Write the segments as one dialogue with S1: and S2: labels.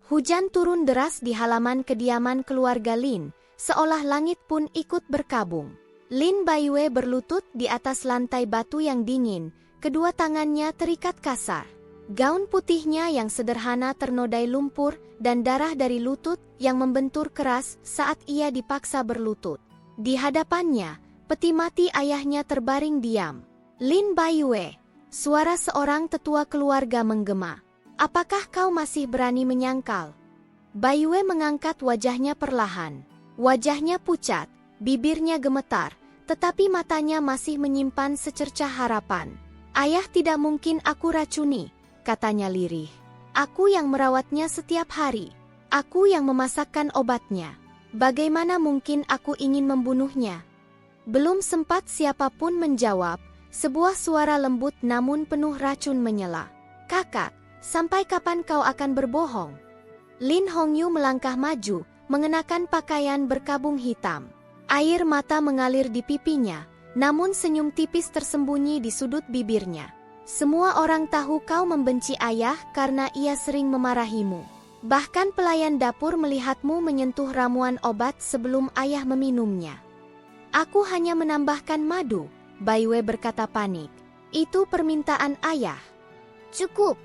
S1: Hujan turun deras di halaman kediaman keluarga Lin, seolah langit pun ikut berkabung. Lin Baiyue berlutut di atas lantai batu yang dingin, kedua tangannya terikat kasar. Gaun putihnya yang sederhana ternodai lumpur dan darah dari lutut yang membentur keras saat ia dipaksa berlutut. Di hadapannya, peti mati ayahnya terbaring diam. Lin Baiyue, suara seorang tetua keluarga menggema. Apakah kau masih berani menyangkal? Baiyue mengangkat wajahnya perlahan. Wajahnya pucat, bibirnya gemetar, tetapi matanya masih menyimpan secercah harapan. Ayah tidak mungkin aku racuni, katanya lirih. Aku yang merawatnya setiap hari. Aku yang memasakkan obatnya. Bagaimana mungkin aku ingin membunuhnya? Belum sempat siapapun menjawab, sebuah suara lembut namun penuh racun menyela. Kakak, sampai kapan kau akan berbohong? Lin Hongyu melangkah maju, mengenakan pakaian berkabung hitam. Air mata mengalir di pipinya, namun senyum tipis tersembunyi di sudut bibirnya. Semua orang tahu kau membenci ayah karena ia sering memarahimu. Bahkan pelayan dapur melihatmu menyentuh ramuan obat sebelum ayah meminumnya. Aku hanya menambahkan madu, Baiyue berkata panik. Itu permintaan ayah. Cukup.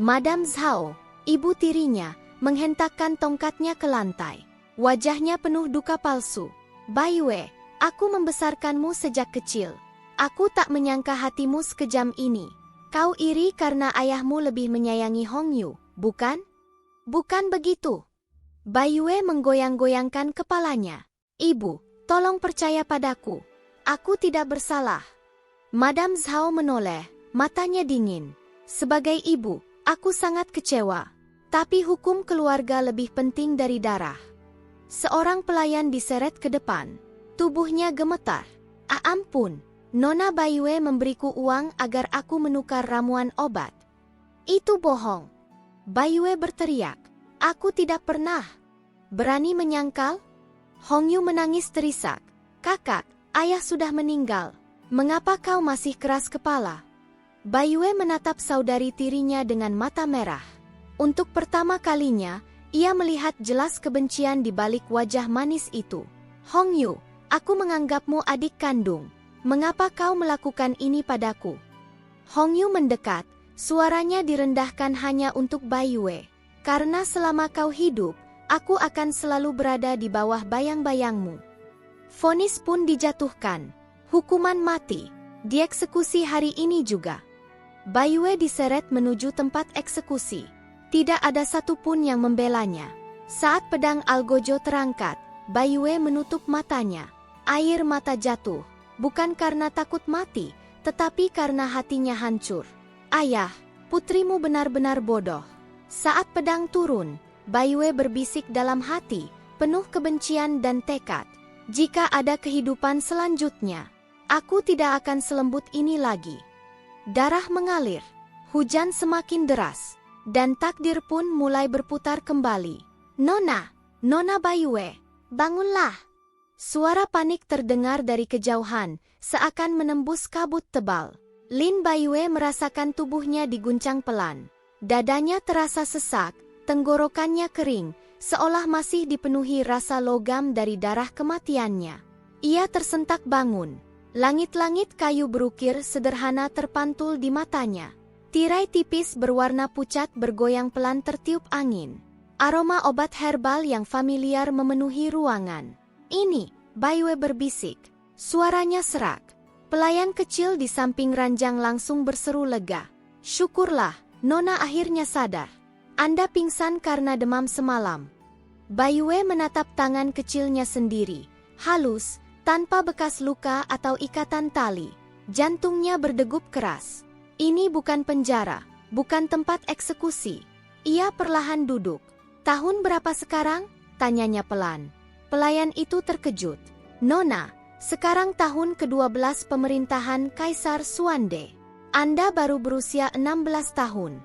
S1: Madam Zhao, ibu tirinya, menghentakkan tongkatnya ke lantai. Wajahnya penuh duka palsu. Baiyue, aku membesarkanmu sejak kecil. Aku tak menyangka hatimu sekejam ini. Kau iri karena ayahmu lebih menyayangi Hongyu, bukan? Bukan begitu. Baiyue menggoyang-goyangkan kepalanya. Ibu, tolong percaya padaku. Aku tidak bersalah. Madam Zhao menoleh, matanya dingin. Sebagai ibu, aku sangat kecewa. Tapi hukum keluarga lebih penting dari darah. Seorang pelayan diseret ke depan. Tubuhnya gemetar. Ampun, Nona Baiyue memberiku uang agar aku menukar ramuan obat. Itu bohong. Baiyue berteriak. Aku tidak pernah. Berani menyangkal? Hongyu menangis terisak. Kakak, ayah sudah meninggal. Mengapa kau masih keras kepala? Baiyue menatap saudari tirinya dengan mata merah. Untuk pertama kalinya, ia melihat jelas kebencian di balik wajah manis itu. Hongyu, aku menganggapmu adik kandung. Mengapa kau melakukan ini padaku? Hongyu mendekat, suaranya direndahkan hanya untuk Baiyue. Karena selama kau hidup, aku akan selalu berada di bawah bayang-bayangmu. Vonis pun dijatuhkan. Hukuman mati. Dieksekusi hari ini juga. Baiyue diseret menuju tempat eksekusi. Tidak ada satupun yang membelanya. Saat pedang Algojo terangkat, Baiyue menutup matanya. Air mata jatuh. Bukan karena takut mati, tetapi karena hatinya hancur. Ayah, putrimu benar-benar bodoh. Saat pedang turun, Baiyue berbisik dalam hati, penuh kebencian dan tekad. Jika ada kehidupan selanjutnya, aku tidak akan selembut ini lagi. Darah mengalir, hujan semakin deras, dan takdir pun mulai berputar kembali. Nona Baiyue, bangunlah. Suara panik terdengar dari kejauhan, seakan menembus kabut tebal. Lin Baiyue merasakan tubuhnya diguncang pelan. Dadanya terasa sesak, tenggorokannya kering, seolah masih dipenuhi rasa logam dari darah kematiannya. Ia tersentak bangun. Langit-langit kayu berukir sederhana terpantul di matanya. Tirai tipis berwarna pucat bergoyang pelan tertiup angin. Aroma obat herbal yang familiar memenuhi ruangan. Ini, Baiyue berbisik. Suaranya serak. Pelayan kecil di samping ranjang langsung berseru lega. Syukurlah, Nona akhirnya sadar. Anda pingsan karena demam semalam. Baiyue menatap tangan kecilnya sendiri. Halus, tanpa bekas luka atau ikatan tali. Jantungnya berdegup keras. Ini bukan penjara, bukan tempat eksekusi. Ia perlahan duduk. Tahun berapa sekarang? Tanyanya pelan. Pelayan itu terkejut. Nona, sekarang tahun ke-12 pemerintahan Kaisar Xuande. Anda baru berusia 16 tahun.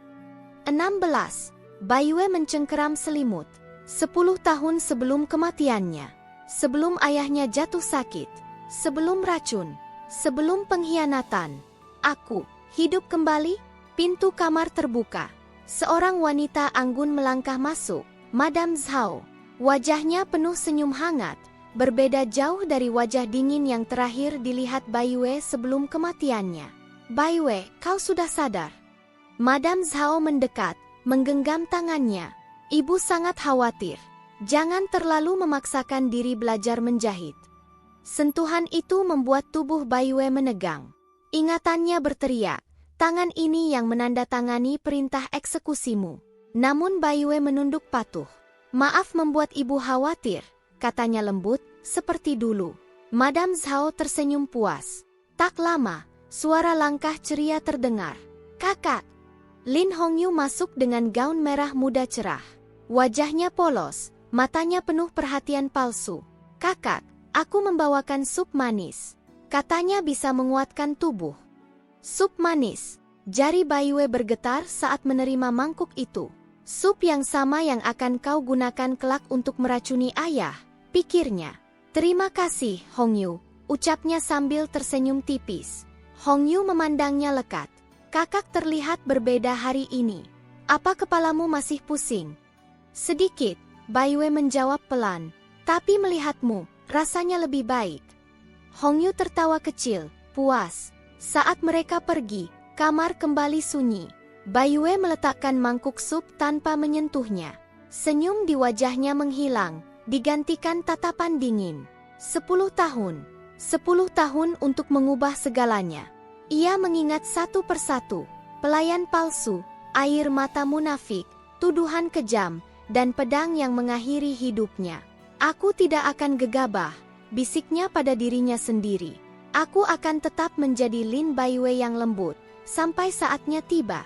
S1: 16. Baiyue mencengkeram selimut. 10 tahun sebelum kematiannya. Sebelum ayahnya jatuh sakit. Sebelum racun. Sebelum pengkhianatan. Aku, hidup kembali? Pintu kamar terbuka. Seorang wanita anggun melangkah masuk. Madam Zhao. Wajahnya penuh senyum hangat, berbeda jauh dari wajah dingin yang terakhir dilihat Bai Wei sebelum kematiannya. Bai Wei, kau sudah sadar? Madam Zhao mendekat, menggenggam tangannya. Ibu sangat khawatir. Jangan terlalu memaksakan diri belajar menjahit. Sentuhan itu membuat tubuh Bai Wei menegang. Ingatannya berteriak, tangan ini yang menandatangani perintah eksekusimu. Namun Bai Wei menunduk patuh. Maaf membuat ibu khawatir, katanya lembut, seperti dulu. Madam Zhao tersenyum puas. Tak lama, suara langkah ceria terdengar. Kakak! Lin Hongyu masuk dengan gaun merah muda cerah. Wajahnya polos, matanya penuh perhatian palsu. Kakak, aku membawakan sup manis. Katanya bisa menguatkan tubuh. Sup manis. Jari Bai Wei bergetar saat menerima mangkuk itu. Sup yang sama yang akan kau gunakan kelak untuk meracuni ayah, pikirnya. Terima kasih, Hongyu, ucapnya sambil tersenyum tipis. Hongyu memandangnya lekat. Kakak terlihat berbeda hari ini. Apa kepalamu masih pusing? Sedikit, Bai Wei menjawab pelan. Tapi melihatmu, rasanya lebih baik. Hongyu tertawa kecil, puas. Saat mereka pergi, kamar kembali sunyi. Bai Wei meletakkan mangkuk sup tanpa menyentuhnya. Senyum di wajahnya menghilang, digantikan tatapan dingin. 10 tahun. 10 tahun untuk mengubah segalanya. Ia mengingat satu persatu. Pelayan palsu, air mata munafik, tuduhan kejam, dan pedang yang mengakhiri hidupnya. Aku tidak akan gegabah, bisiknya pada dirinya sendiri. Aku akan tetap menjadi Lin Bai Wei yang lembut, sampai saatnya tiba.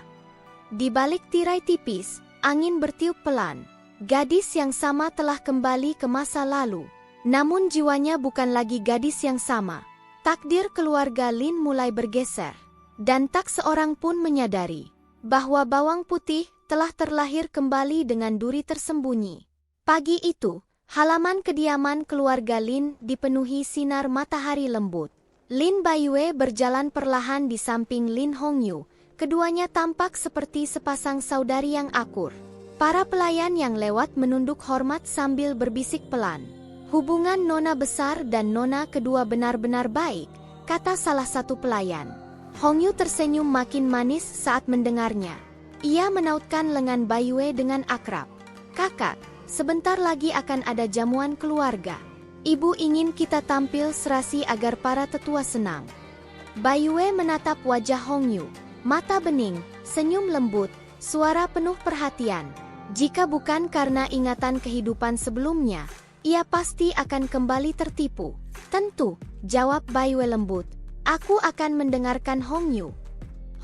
S1: Di balik tirai tipis, angin bertiup pelan. Gadis yang sama telah kembali ke masa lalu. Namun jiwanya bukan lagi gadis yang sama. Takdir keluarga Lin mulai bergeser. Dan tak seorang pun menyadari bahwa bawang putih telah terlahir kembali dengan duri tersembunyi. Pagi itu, halaman kediaman keluarga Lin dipenuhi sinar matahari lembut. Lin Bai Wei berjalan perlahan di samping Lin Hongyu. Keduanya tampak seperti sepasang saudari yang akur. Para pelayan yang lewat menunduk hormat sambil berbisik pelan. Hubungan nona besar dan nona kedua benar-benar baik, kata salah satu pelayan. Hongyu tersenyum makin manis saat mendengarnya. Ia menautkan lengan Bai Wei dengan akrab. Kakak, sebentar lagi akan ada jamuan keluarga. Ibu ingin kita tampil serasi agar para tetua senang. Bai Wei menatap wajah Hongyu. Mata bening, senyum lembut, suara penuh perhatian. Jika bukan karena ingatan kehidupan sebelumnya, ia pasti akan kembali tertipu. Tentu, jawab Bai Wei lembut. Aku akan mendengarkan Hongyu.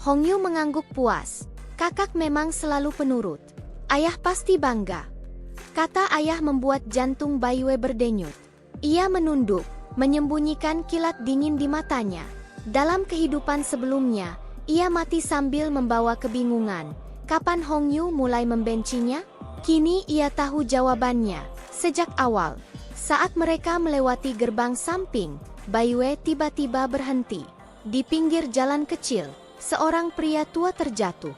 S1: Hongyu mengangguk puas. Kakak memang selalu penurut. Ayah pasti bangga. Kata ayah membuat jantung Bai Wei berdenyut. Ia menunduk, menyembunyikan kilat dingin di matanya. Dalam kehidupan sebelumnya, ia mati sambil membawa kebingungan. Kapan Hongyu mulai membencinya? Kini ia tahu jawabannya. Sejak awal, saat mereka melewati gerbang samping, Bai Wei tiba-tiba berhenti. Di pinggir jalan kecil, seorang pria tua terjatuh.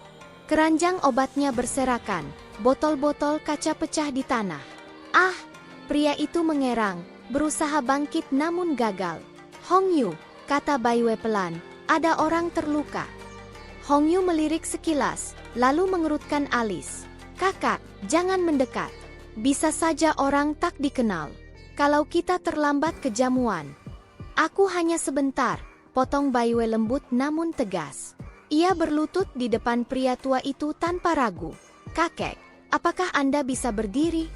S1: Keranjang obatnya berserakan, botol-botol kaca pecah di tanah. Ah! Pria itu mengerang, berusaha bangkit namun gagal. Hongyu, kata Bai Wei pelan, ada orang terluka. Hongyu melirik sekilas, lalu mengerutkan alis. Kakak, jangan mendekat. Bisa saja orang tak dikenal. Kalau kita terlambat ke jamuan. Aku hanya sebentar, potong Bai Wei lembut namun tegas. Ia berlutut di depan pria tua itu tanpa ragu. Kakek, apakah Anda bisa berdiri?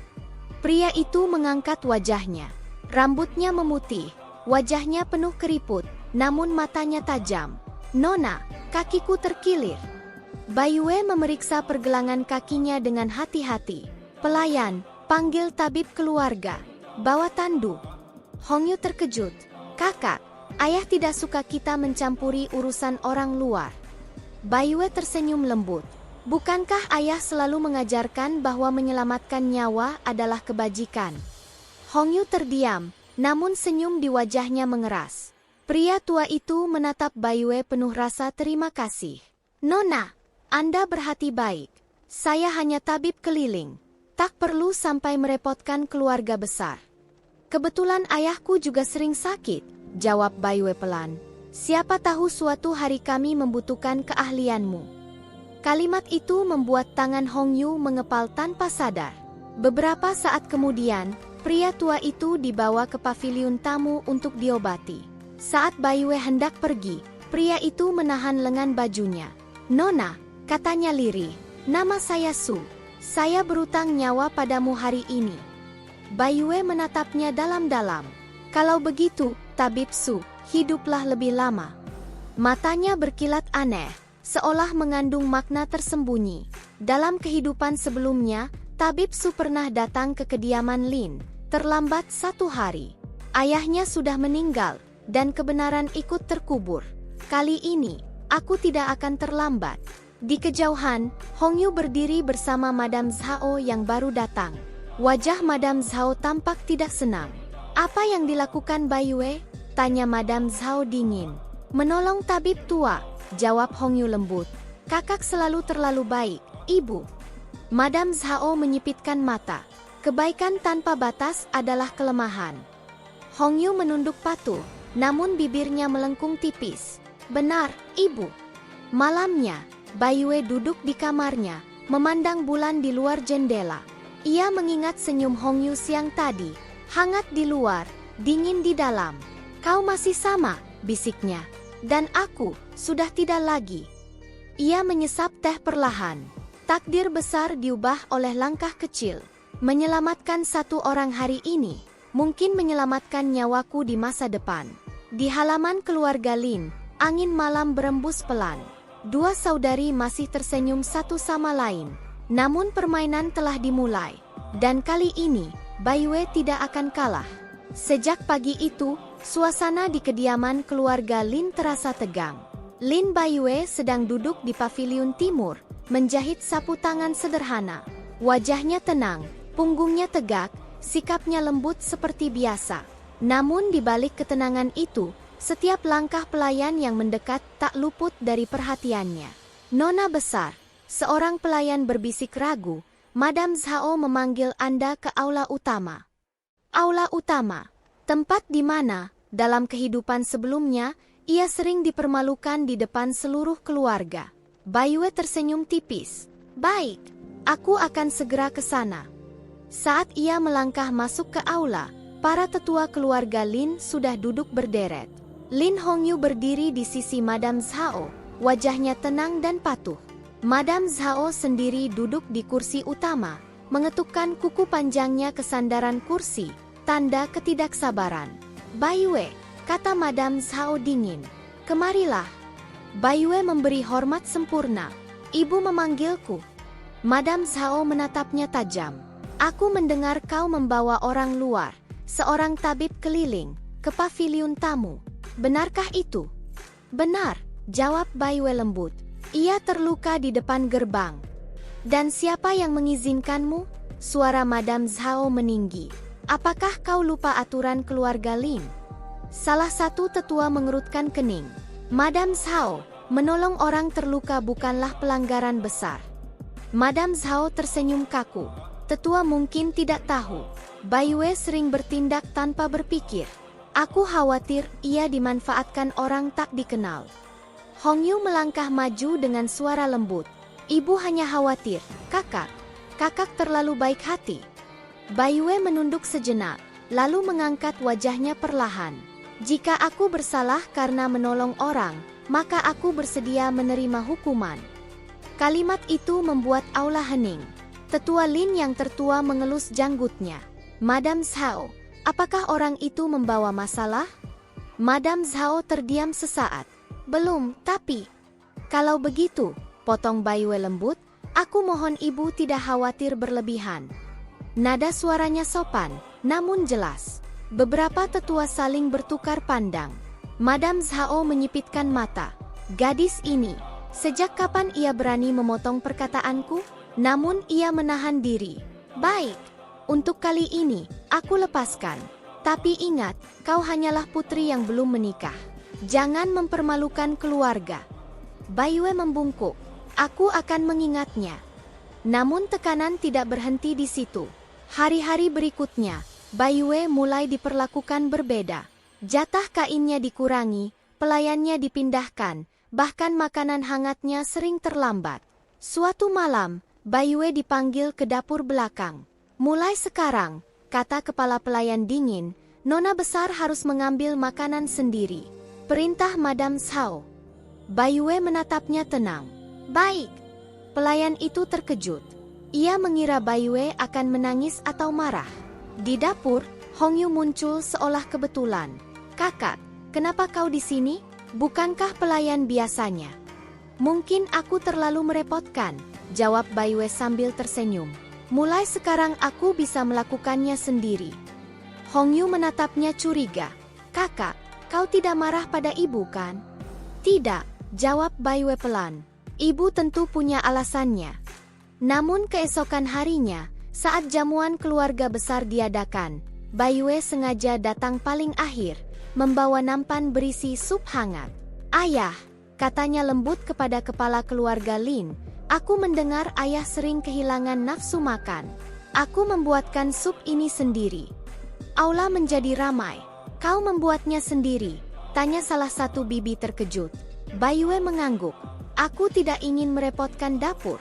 S1: Pria itu mengangkat wajahnya. Rambutnya memutih, wajahnya penuh keriput, namun matanya tajam. Nona, kakiku terkilir. Bai Wei memeriksa pergelangan kakinya dengan hati-hati. Pelayan, panggil tabib keluarga. Bawa tandu. Hongyu terkejut. Kakak, ayah tidak suka kita mencampuri urusan orang luar. Bai Wei tersenyum lembut. Bukankah ayah selalu mengajarkan bahwa menyelamatkan nyawa adalah kebajikan? Hongyu terdiam, namun senyum di wajahnya mengeras. Pria tua itu menatap Bai Wei penuh rasa terima kasih. Nona, Anda berhati baik. Saya hanya tabib keliling. Tak perlu sampai merepotkan keluarga besar. Kebetulan ayahku juga sering sakit, jawab Baiwei pelan. Siapa tahu suatu hari kami membutuhkan keahlianmu. Kalimat itu membuat tangan Hong Yu mengepal tanpa sadar. Beberapa saat kemudian, pria tua itu dibawa ke paviliun tamu untuk diobati. Saat Baiwei hendak pergi, pria itu menahan lengan bajunya. Nona, katanya lirih, nama saya Su. Saya berutang nyawa padamu hari ini. Baiwei menatapnya dalam-dalam. Kalau begitu, Tabib Su, hiduplah lebih lama. Matanya berkilat aneh, seolah mengandung makna tersembunyi. Dalam kehidupan sebelumnya, Tabib Su pernah datang ke kediaman Lin, terlambat 1 hari. Ayahnya sudah meninggal, dan kebenaran ikut terkubur. Kali ini, aku tidak akan terlambat. Di kejauhan, Hong Yu berdiri bersama Madame Zhao yang baru datang. Wajah Madame Zhao tampak tidak senang. Apa yang dilakukan Baiwei? Tanya Madame Zhao dingin. Menolong tabib tua, jawab Hong Yu lembut. Kakak selalu terlalu baik, ibu. Madame Zhao menyipitkan mata. Kebaikan tanpa batas adalah kelemahan. Hong Yu menunduk patuh, namun bibirnya melengkung tipis. Benar, ibu. Malamnya, Baiwei duduk di kamarnya, memandang bulan di luar jendela. Ia mengingat senyum Hong Yu siang tadi, hangat di luar, dingin di dalam. Kau masih sama, bisiknya. Dan aku, sudah tidak lagi. Ia menyesap teh perlahan. Takdir besar diubah oleh langkah kecil. Menyelamatkan 1 orang hari ini, mungkin menyelamatkan nyawaku di masa depan. Di halaman keluarga Lin, angin malam berembus pelan. 2 saudari masih tersenyum satu sama lain. Namun permainan telah dimulai. Dan kali ini, Baiwei tidak akan kalah. Sejak pagi itu, suasana di kediaman keluarga Lin terasa tegang. Lin Baiwei sedang duduk di paviliun timur, menjahit sapu tangan sederhana. Wajahnya tenang, punggungnya tegak, sikapnya lembut seperti biasa. Namun di balik ketenangan itu, setiap langkah pelayan yang mendekat tak luput dari perhatiannya. Nona besar, seorang pelayan berbisik ragu, Madame Zhao memanggil Anda ke aula utama. Aula utama, tempat di mana, dalam kehidupan sebelumnya, ia sering dipermalukan di depan seluruh keluarga. Baiwei tersenyum tipis. Baik, aku akan segera ke sana. Saat ia melangkah masuk ke aula, para tetua keluarga Lin sudah duduk berderet. Lin Hong Yu berdiri di sisi Madame Zhao, wajahnya tenang dan patuh. Madame Zhao sendiri duduk di kursi utama, mengetukkan kuku panjangnya ke sandaran kursi, tanda ketidaksabaran. Baiwei, kata Madame Zhao dingin. Kemarilah. Baiwei memberi hormat sempurna. Ibu memanggilku. Madame Zhao menatapnya tajam. Aku mendengar kau membawa orang luar, seorang tabib keliling, ke paviliun tamu. Benarkah itu? Benar, jawab Baiwei lembut. Ia terluka di depan gerbang. Dan siapa yang mengizinkanmu? Suara Madame Zhao meninggi. Apakah kau lupa aturan keluarga Lin? Salah satu tetua mengerutkan kening. Madame Zhao, menolong orang terluka bukanlah pelanggaran besar. Madame Zhao tersenyum kaku. Tetua mungkin tidak tahu. Baiwei sering bertindak tanpa berpikir. Aku khawatir ia dimanfaatkan orang tak dikenal. Hong Yu melangkah maju dengan suara lembut. Ibu hanya khawatir, kakak. Kakak terlalu baik hati. Baiwei menunduk sejenak, lalu mengangkat wajahnya perlahan. Jika aku bersalah karena menolong orang, maka aku bersedia menerima hukuman. Kalimat itu membuat aula hening. Tetua Lin yang tertua mengelus janggutnya. Madame Zhao, apakah orang itu membawa masalah? Madame Zhao terdiam sesaat. Belum, tapi... Kalau begitu, potong Baiwei lembut, aku mohon ibu tidak khawatir berlebihan. Nada suaranya sopan, namun jelas. Beberapa tetua saling bertukar pandang. Madame Zhao menyipitkan mata. Gadis ini, sejak kapan ia berani memotong perkataanku? Namun ia menahan diri. Baik, untuk kali ini, aku lepaskan. Tapi ingat, kau hanyalah putri yang belum menikah. Jangan mempermalukan keluarga. Baiwei membungkuk. Aku akan mengingatnya. Namun tekanan tidak berhenti di situ. Hari-hari berikutnya, Bai Yue mulai diperlakukan berbeda. Jatah kainnya dikurangi, pelayannya dipindahkan, bahkan makanan hangatnya sering terlambat. Suatu malam, Bai Yue dipanggil ke dapur belakang. "Mulai sekarang," kata kepala pelayan dingin, "Nona besar harus mengambil makanan sendiri. Perintah Madam Zhao." Bai Yue menatapnya tenang. "Baik." Pelayan itu terkejut. Ia mengira Bai Yue akan menangis atau marah. Di dapur, Hong Yu muncul seolah kebetulan. "Kakak, kenapa kau di sini? Bukankah pelayan biasanya?" "Mungkin aku terlalu merepotkan," jawab Bai Yue sambil tersenyum. "Mulai sekarang aku bisa melakukannya sendiri." Hong Yu menatapnya curiga. "Kakak, kau tidak marah pada ibu kan?" "Tidak," jawab Bai Yue pelan. "Ibu tentu punya alasannya." Namun keesokan harinya, saat jamuan keluarga besar diadakan, Bai Yue sengaja datang paling akhir, membawa nampan berisi sup hangat. "Ayah," katanya lembut kepada kepala keluarga Lin, "aku mendengar ayah sering kehilangan nafsu makan. Aku membuatkan sup ini sendiri." Aula menjadi ramai. "Kau membuatnya sendiri?" tanya salah satu bibi terkejut. Bai Yue mengangguk. "Aku tidak ingin merepotkan dapur."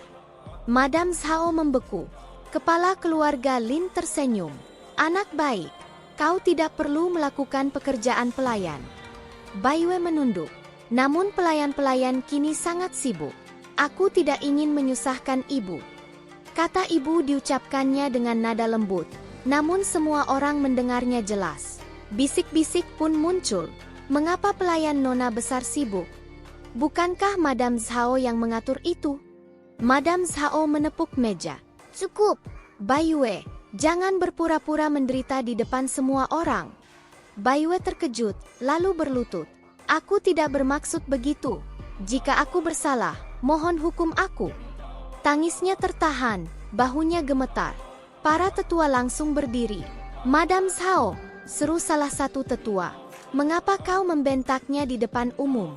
S1: Madam Zhao membeku. Kepala keluarga Lin tersenyum. "Anak baik, kau tidak perlu melakukan pekerjaan pelayan." Bai Yue menunduk. "Namun pelayan-pelayan kini sangat sibuk. Aku tidak ingin menyusahkan ibu." Kata ibu diucapkannya dengan nada lembut, namun semua orang mendengarnya jelas. Bisik-bisik pun muncul. "Mengapa pelayan nona besar sibuk? Bukankah Madam Zhao yang mengatur itu?" Madam Zhao menepuk meja. "Cukup, Bai Yue, jangan berpura-pura menderita di depan semua orang." Bai Yue terkejut, lalu berlutut. "Aku tidak bermaksud begitu. Jika aku bersalah, mohon hukum aku." Tangisnya tertahan, bahunya gemetar. Para tetua langsung berdiri. "Madam Zhao," seru salah satu tetua, "mengapa kau membentaknya di depan umum?"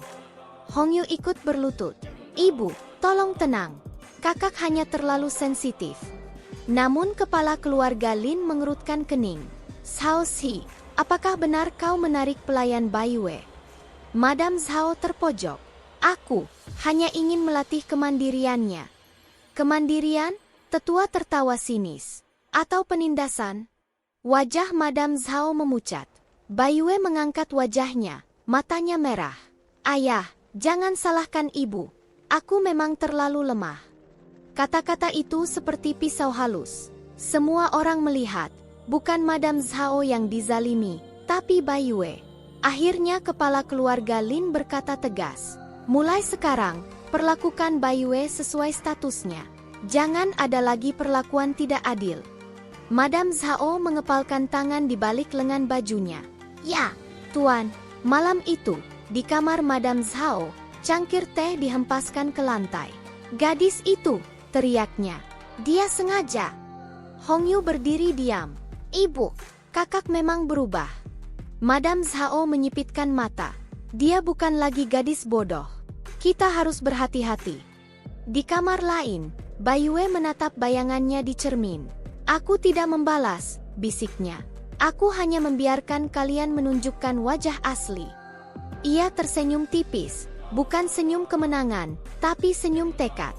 S1: Hong Yu ikut berlutut. "Ibu, tolong tenang. Kakak hanya terlalu sensitif." Namun kepala keluarga Lin mengerutkan kening. "Zhao Xi, apakah benar kau menarik pelayan Bai Yue?" Madam Zhao terpojok. "Aku hanya ingin melatih kemandiriannya." "Kemandirian?" Tetua tertawa sinis. "Atau penindasan?" Wajah Madam Zhao memucat. Bai Yue mengangkat wajahnya, matanya merah. "Ayah, jangan salahkan ibu. Aku memang terlalu lemah." Kata-kata itu seperti pisau halus. Semua orang melihat, bukan Madam Zhao yang dizalimi, tapi Bai Yue. Akhirnya kepala keluarga Lin berkata tegas, "Mulai sekarang, perlakukan Bai Yue sesuai statusnya. Jangan ada lagi perlakuan tidak adil." Madam Zhao mengepalkan tangan di balik lengan bajunya. "Ya, Tuan." Malam itu, di kamar Madam Zhao, cangkir teh dihempaskan ke lantai. "Gadis itu!" teriaknya. "Dia sengaja." Hong Yu berdiri diam. "Ibu, kakak memang berubah." Madam Zhao menyipitkan mata. "Dia bukan lagi gadis bodoh. Kita harus berhati-hati." Di kamar lain, Bai Yue menatap bayangannya di cermin. "Aku tidak membalas," bisiknya. "Aku hanya membiarkan kalian menunjukkan wajah asli." Ia tersenyum tipis, bukan senyum kemenangan, tapi senyum tekad.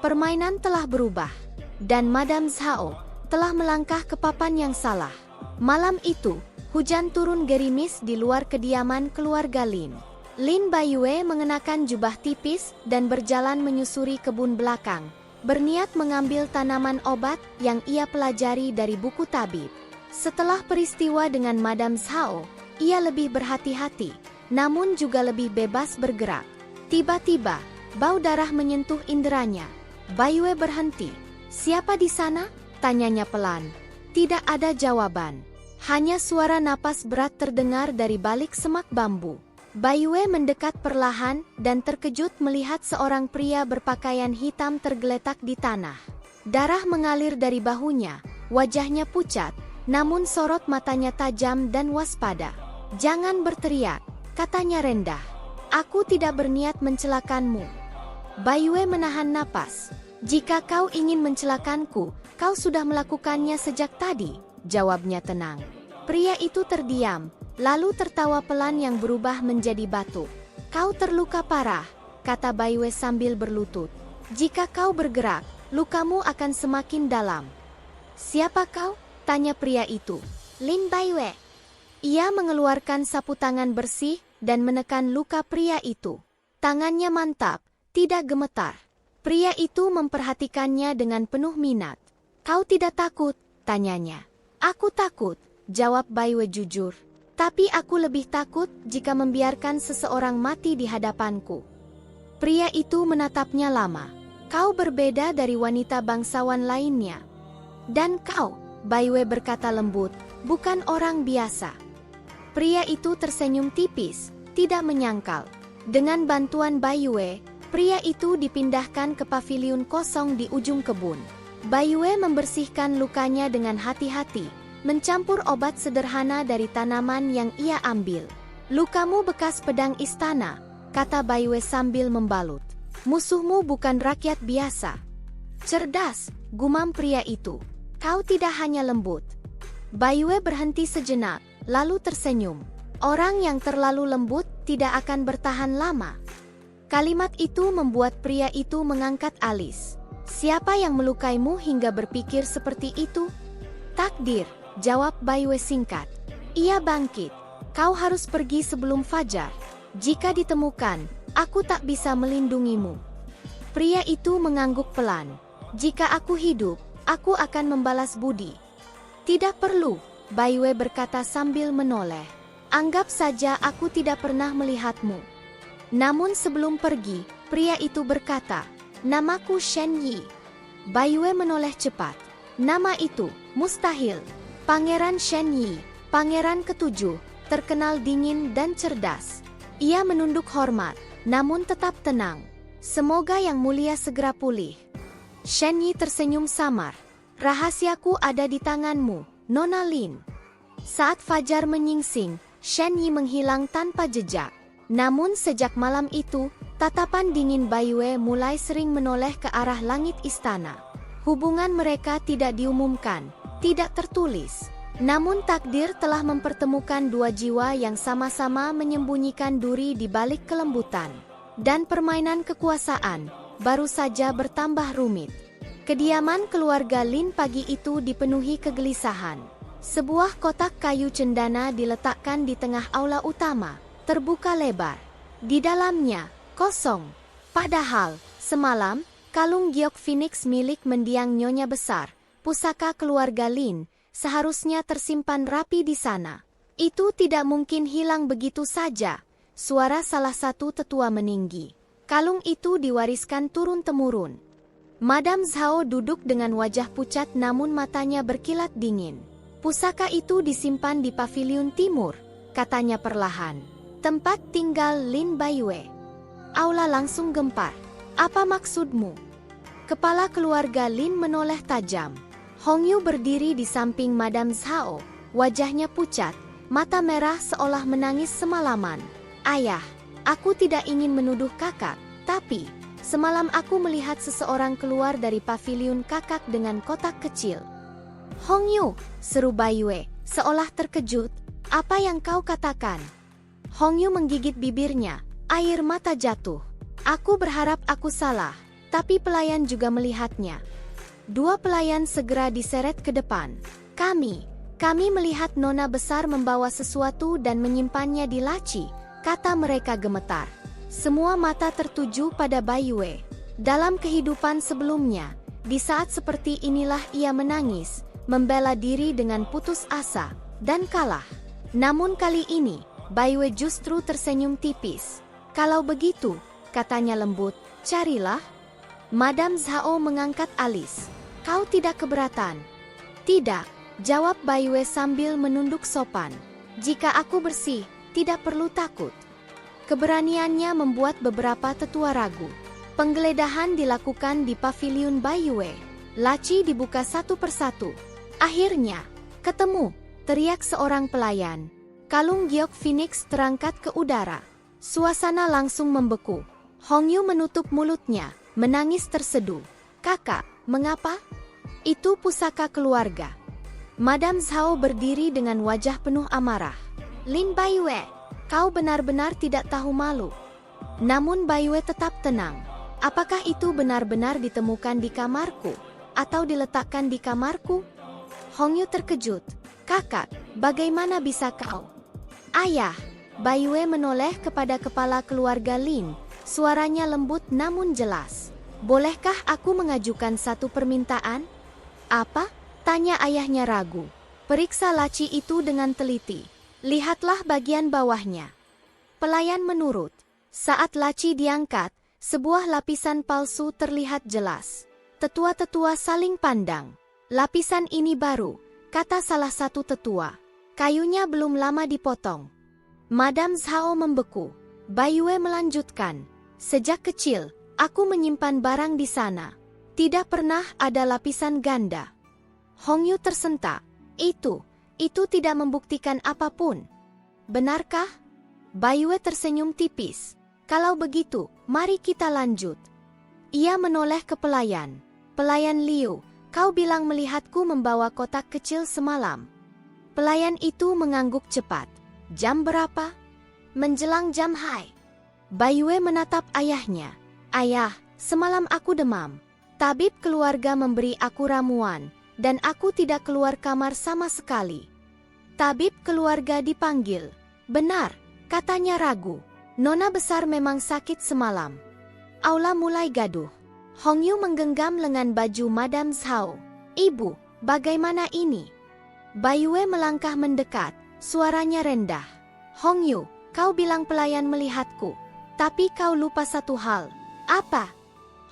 S1: Permainan telah berubah, dan Madam Zhao telah melangkah ke papan yang salah. Malam itu, hujan turun gerimis di luar kediaman keluarga Lin. Lin Bai Yue mengenakan jubah tipis dan berjalan menyusuri kebun belakang, berniat mengambil tanaman obat yang ia pelajari dari buku tabib. Setelah peristiwa dengan Madam Zhao, ia lebih berhati-hati, namun juga lebih bebas bergerak. Tiba-tiba, bau darah menyentuh inderanya. Bai Yue berhenti. "Siapa di sana?" tanyanya pelan. Tidak ada jawaban. Hanya suara napas berat terdengar dari balik semak bambu. Bai Yue mendekat perlahan dan terkejut melihat seorang pria berpakaian hitam tergeletak di tanah. Darah mengalir dari bahunya, wajahnya pucat, namun sorot matanya tajam dan waspada. "Jangan berteriak," katanya rendah. "Aku tidak berniat mencelakanmu." Bai Yue menahan napas. Jika kau ingin mencelakanku, kau sudah melakukannya sejak tadi, jawabnya tenang. Pria itu terdiam, lalu tertawa pelan yang berubah menjadi batuk. Kau terluka parah, kata Baiwei sambil berlutut. Jika kau bergerak, lukamu akan semakin dalam. Siapa kau? Tanya pria itu. Lin Baiwei. Ia mengeluarkan sapu tangan bersih dan menekan luka pria itu. Tangannya mantap, tidak gemetar. Pria itu memperhatikannya dengan penuh minat. Kau tidak takut? Tanyanya. Aku takut, jawab Baiwei jujur. Tapi aku lebih takut jika membiarkan seseorang mati di hadapanku. Pria itu menatapnya lama. Kau berbeda dari wanita bangsawan lainnya. Dan kau, Baiwei berkata lembut, bukan orang biasa. Pria itu tersenyum tipis, tidak menyangkal. Dengan bantuan Baiwei, pria itu dipindahkan ke paviliun kosong di ujung kebun. Baiwei membersihkan lukanya dengan hati-hati, mencampur obat sederhana dari tanaman yang ia ambil. Lukamu bekas pedang istana, kata Baiwei sambil membalut. Musuhmu bukan rakyat biasa. Cerdas, gumam pria itu. Kau tidak hanya lembut. Baiwei berhenti sejenak, lalu tersenyum. Orang yang terlalu lembut tidak akan bertahan lama. Kalimat itu membuat pria itu mengangkat alis. Siapa yang melukaimu hingga berpikir seperti itu? Takdir, jawab Baiwei singkat. Ia bangkit. Kau harus pergi sebelum fajar. Jika ditemukan, aku tak bisa melindungimu. Pria itu mengangguk pelan. Jika aku hidup, aku akan membalas budi. Tidak perlu, Baiwei berkata sambil menoleh. Anggap saja aku tidak pernah melihatmu. Namun sebelum pergi, pria itu berkata, namaku Shen Yi. Baiwei menoleh cepat. Nama itu, mustahil. Pangeran Shen Yi, pangeran ketujuh, terkenal dingin dan cerdas. Ia menunduk hormat, namun tetap tenang. Semoga yang mulia segera pulih. Shen Yi tersenyum samar. Rahasiaku ada di tanganmu, Nona Lin. Saat fajar menyingsing, Shen Yi menghilang tanpa jejak. Namun sejak malam itu, tatapan dingin Baiwei mulai sering menoleh ke arah langit istana. Hubungan mereka tidak diumumkan, tidak tertulis. Namun takdir telah mempertemukan dua jiwa yang sama-sama menyembunyikan duri di balik kelembutan. Dan permainan kekuasaan baru saja bertambah rumit. Kediaman keluarga Lin pagi itu dipenuhi kegelisahan. Sebuah kotak kayu cendana diletakkan di tengah aula utama. Terbuka lebar. Di dalamnya, kosong. Padahal, semalam, kalung giok Phoenix milik mendiang nyonya besar, pusaka keluarga Lin, seharusnya tersimpan rapi di sana. Itu tidak mungkin hilang begitu saja, suara salah satu tetua meninggi. Kalung itu diwariskan turun-temurun. Madame Zhao duduk dengan wajah pucat namun matanya berkilat dingin. Pusaka itu disimpan di paviliun timur, katanya perlahan. Tempat tinggal Lin Baiwei. Aula langsung gempar. Apa maksudmu? Kepala keluarga Lin menoleh tajam. Hong Yu berdiri di samping Madame Zhao. Wajahnya pucat, mata merah seolah menangis semalaman. Ayah, aku tidak ingin menuduh kakak, tapi semalam aku melihat seseorang keluar dari paviliun kakak dengan kotak kecil. Hong Yu, seru Baiwei, seolah terkejut. Apa yang kau katakan? Hong Yu menggigit bibirnya, air mata jatuh. Aku berharap aku salah, tapi pelayan juga melihatnya. Dua pelayan segera diseret ke depan. Kami melihat nona besar membawa sesuatu dan menyimpannya di laci, kata mereka gemetar. Semua mata tertuju pada Baiwei. Dalam kehidupan sebelumnya, di saat seperti inilah ia menangis, membela diri dengan putus asa, dan kalah. Namun kali ini, Baiwei justru tersenyum tipis. Kalau begitu, katanya lembut, carilah. Madame Zhao mengangkat alis. Kau tidak keberatan? Tidak, jawab Baiwei sambil menunduk sopan. Jika aku bersih, tidak perlu takut. Keberaniannya membuat beberapa tetua ragu. Penggeledahan dilakukan di paviliun Baiwei. Laci dibuka satu persatu. Akhirnya, ketemu, teriak seorang pelayan. Kalung giok Phoenix terangkat ke udara. Suasana langsung membeku. Hong Yu menutup mulutnya, menangis terseduh. Kakak, mengapa? Itu pusaka keluarga. Madam Zhao berdiri dengan wajah penuh amarah. Lin Baiwei, kau benar-benar tidak tahu malu. Namun Baiwei tetap tenang. Apakah itu benar-benar ditemukan di kamarku? Atau diletakkan di kamarku? Hongyu terkejut. Kakak, bagaimana bisa kau? Ayah, Baiwei menoleh kepada kepala keluarga Lin. Suaranya lembut namun jelas. Bolehkah aku mengajukan satu permintaan? Apa? Tanya ayahnya ragu. Periksa laci itu dengan teliti. Lihatlah bagian bawahnya. Pelayan menurut. Saat laci diangkat, sebuah lapisan palsu terlihat jelas. Tetua-tetua saling pandang. Lapisan ini baru, kata salah satu tetua. Kayunya belum lama dipotong. Madam Zhao membeku. Baiwei melanjutkan. Sejak kecil, aku menyimpan barang di sana. Tidak pernah ada lapisan ganda. Hongyu tersentak. Itu tidak membuktikan apapun. Benarkah? Baiwei tersenyum tipis. Kalau begitu, mari kita lanjut. Ia menoleh ke pelayan. Pelayan Liu, kau bilang melihatku membawa kotak kecil semalam. Pelayan itu mengangguk cepat. Jam berapa? Menjelang jam hai. Baiwei menatap ayahnya. Ayah, semalam aku demam. Tabib keluarga memberi aku ramuan. Dan aku tidak keluar kamar sama sekali. Tabib keluarga dipanggil. Benar, katanya ragu. Nona besar memang sakit semalam. Aula mulai gaduh. Hongyu menggenggam lengan baju Madam Zhao. Ibu, bagaimana ini? Baiwei melangkah mendekat, suaranya rendah. Hongyu, kau bilang pelayan melihatku. Tapi kau lupa satu hal. Apa?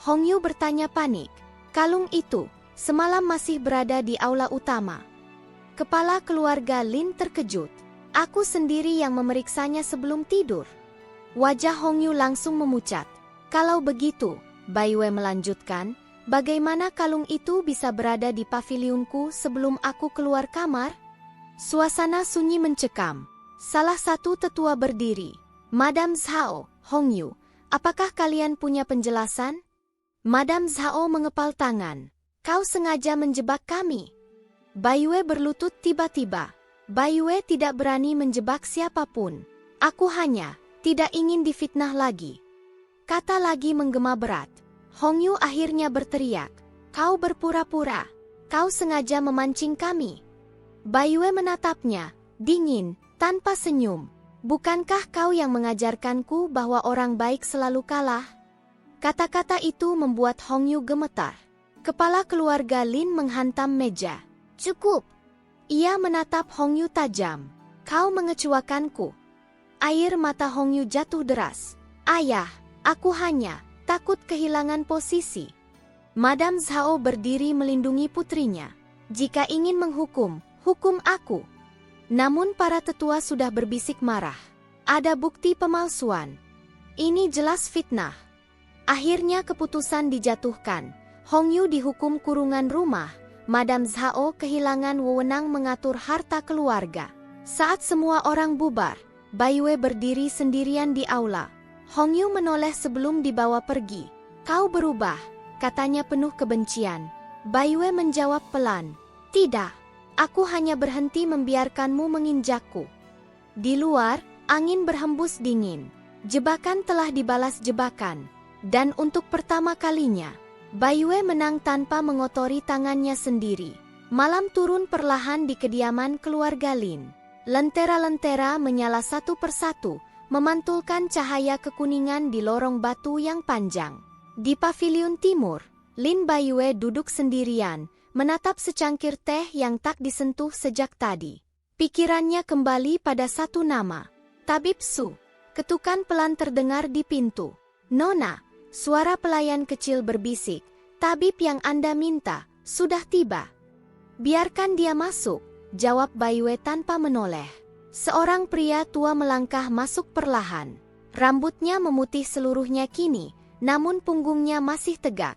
S1: Hongyu bertanya panik. Kalung itu semalam masih berada di aula utama. Kepala keluarga Lin terkejut. Aku sendiri yang memeriksanya sebelum tidur. Wajah Hongyu langsung memucat. Kalau begitu, Baiwei melanjutkan, bagaimana kalung itu bisa berada di pavilionku sebelum aku keluar kamar? Suasana sunyi mencekam. Salah satu tetua berdiri. Madam Zhao, Hongyu, apakah kalian punya penjelasan? Madam Zhao mengepal tangan. Kau sengaja menjebak kami. Baiwei berlutut tiba-tiba. Baiwei tidak berani menjebak siapapun. Aku hanya tidak ingin difitnah lagi. Kata lagi menggema berat. Hongyu akhirnya berteriak. Kau berpura-pura. Kau sengaja memancing kami. Baiwei menatapnya, dingin, tanpa senyum. Bukankah kau yang mengajarkanku bahwa orang baik selalu kalah? Kata-kata itu membuat Hongyu gemetar. Kepala keluarga Lin menghantam meja. Cukup. Ia menatap Hongyu tajam. Kau mengecewakanku. Air mata Hongyu jatuh deras. Ayah, aku hanya takut kehilangan posisi. Madam Zhao berdiri melindungi putrinya. Jika ingin menghukum, hukum aku. Namun para tetua sudah berbisik marah. Ada bukti pemalsuan. Ini jelas fitnah. Akhirnya keputusan dijatuhkan. Hongyu dihukum kurungan rumah. Madam Zhao kehilangan wewenang mengatur harta keluarga. Saat semua orang bubar, Baiwei berdiri sendirian di aula. Hongyu menoleh sebelum dibawa pergi. Kau berubah, katanya penuh kebencian. Baiwei menjawab pelan. Tidak, aku hanya berhenti membiarkanmu menginjakku. Di luar, angin berhembus dingin. Jebakan telah dibalas jebakan. Dan untuk pertama kalinya, Baiwei menang tanpa mengotori tangannya sendiri. Malam turun perlahan di kediaman keluarga Lin. Lentera-lentera menyala satu persatu, memantulkan cahaya kekuningan di lorong batu yang panjang. Di pavilion timur, Lin Baiwei duduk sendirian, menatap secangkir teh yang tak disentuh sejak tadi. Pikirannya kembali pada satu nama, Tabib Su. Ketukan pelan terdengar di pintu. Nona, suara pelayan kecil berbisik, tabib yang Anda minta, sudah tiba. Biarkan dia masuk, jawab Baiwei tanpa menoleh. Seorang pria tua melangkah masuk perlahan. Rambutnya memutih seluruhnya kini, namun punggungnya masih tegak.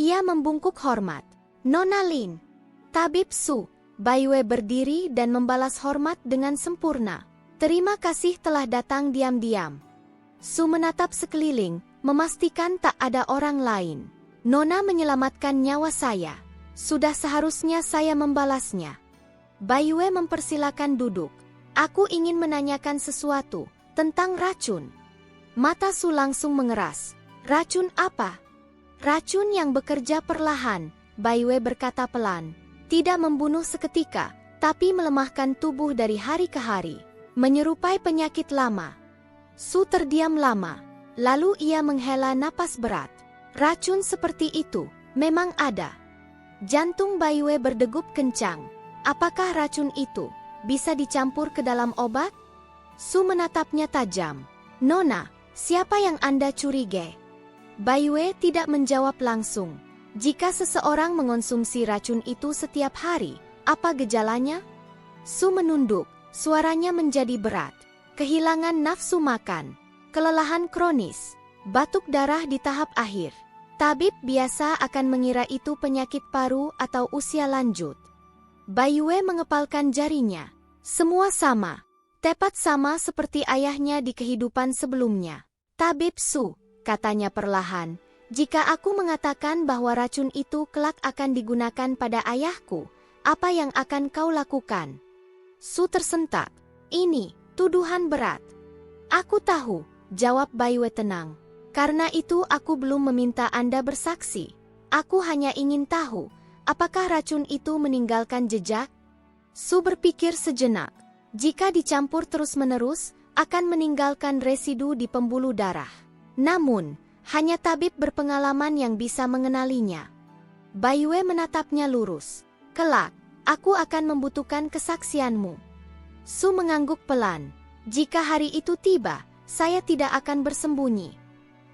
S1: Ia membungkuk hormat. Nona Lin. Tabib Su. Baiwei berdiri dan membalas hormat dengan sempurna. Terima kasih telah datang diam-diam. Su menatap sekeliling, memastikan tak ada orang lain. Nona menyelamatkan nyawa saya. Sudah seharusnya saya membalasnya. Baiyue mempersilakan duduk. Aku ingin menanyakan sesuatu tentang racun. Mata Su langsung mengeras. Racun apa? Racun yang bekerja perlahan, Baiyue berkata pelan. Tidak membunuh seketika, tapi melemahkan tubuh dari hari ke hari. Menyerupai penyakit lama. Su terdiam lama. Lalu ia menghela napas berat. Racun seperti itu memang ada. Jantung Baiyue berdegup kencang. Apakah racun itu bisa dicampur ke dalam obat? Su menatapnya tajam. Nona, siapa yang Anda curigai? Baiyue tidak menjawab langsung. Jika seseorang mengonsumsi racun itu setiap hari, apa gejalanya? Su menunduk, suaranya menjadi berat. Kehilangan nafsu makan, kelelahan kronis, batuk darah di tahap akhir. Tabib biasa akan mengira itu penyakit paru atau usia lanjut. Baiyue mengepalkan jarinya. Semua sama. Tepat sama seperti ayahnya di kehidupan sebelumnya. Tabib Su, katanya perlahan, jika aku mengatakan bahwa racun itu kelak akan digunakan pada ayahku, apa yang akan kau lakukan? Su tersentak. Ini tuduhan berat. Aku tahu, jawab Baiyue tenang. Karena itu aku belum meminta Anda bersaksi. Aku hanya ingin tahu, apakah racun itu meninggalkan jejak? Su berpikir sejenak. Jika dicampur terus-menerus, akan meninggalkan residu di pembuluh darah. Namun, hanya tabib berpengalaman yang bisa mengenalinya. Baiyue menatapnya lurus. Kelak, aku akan membutuhkan kesaksianmu. Su mengangguk pelan. Jika hari itu tiba, saya tidak akan bersembunyi.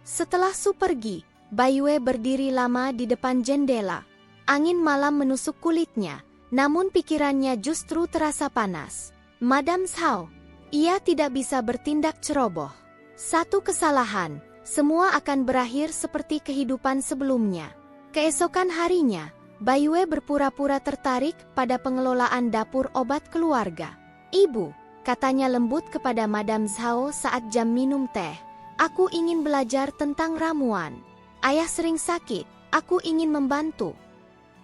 S1: Setelah Su pergi, Baiyue berdiri lama di depan jendela. Angin malam menusuk kulitnya, namun pikirannya justru terasa panas. Madame Zhao, ia tidak bisa bertindak ceroboh. Satu kesalahan, semua akan berakhir seperti kehidupan sebelumnya. Keesokan harinya, Baiyue berpura-pura tertarik pada pengelolaan dapur obat keluarga. Ibu, katanya lembut kepada Madame Zhao saat jam minum teh. Aku ingin belajar tentang ramuan. Ayah sering sakit, aku ingin membantu.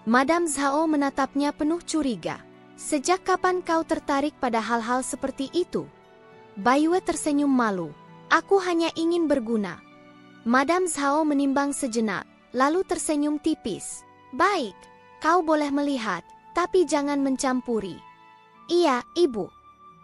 S1: Madame Zhao menatapnya penuh curiga. Sejak kapan kau tertarik pada hal-hal seperti itu? Baiyue tersenyum malu. Aku hanya ingin berguna. Madame Zhao menimbang sejenak, lalu tersenyum tipis. Baik, kau boleh melihat, tapi jangan mencampuri. Iya, ibu.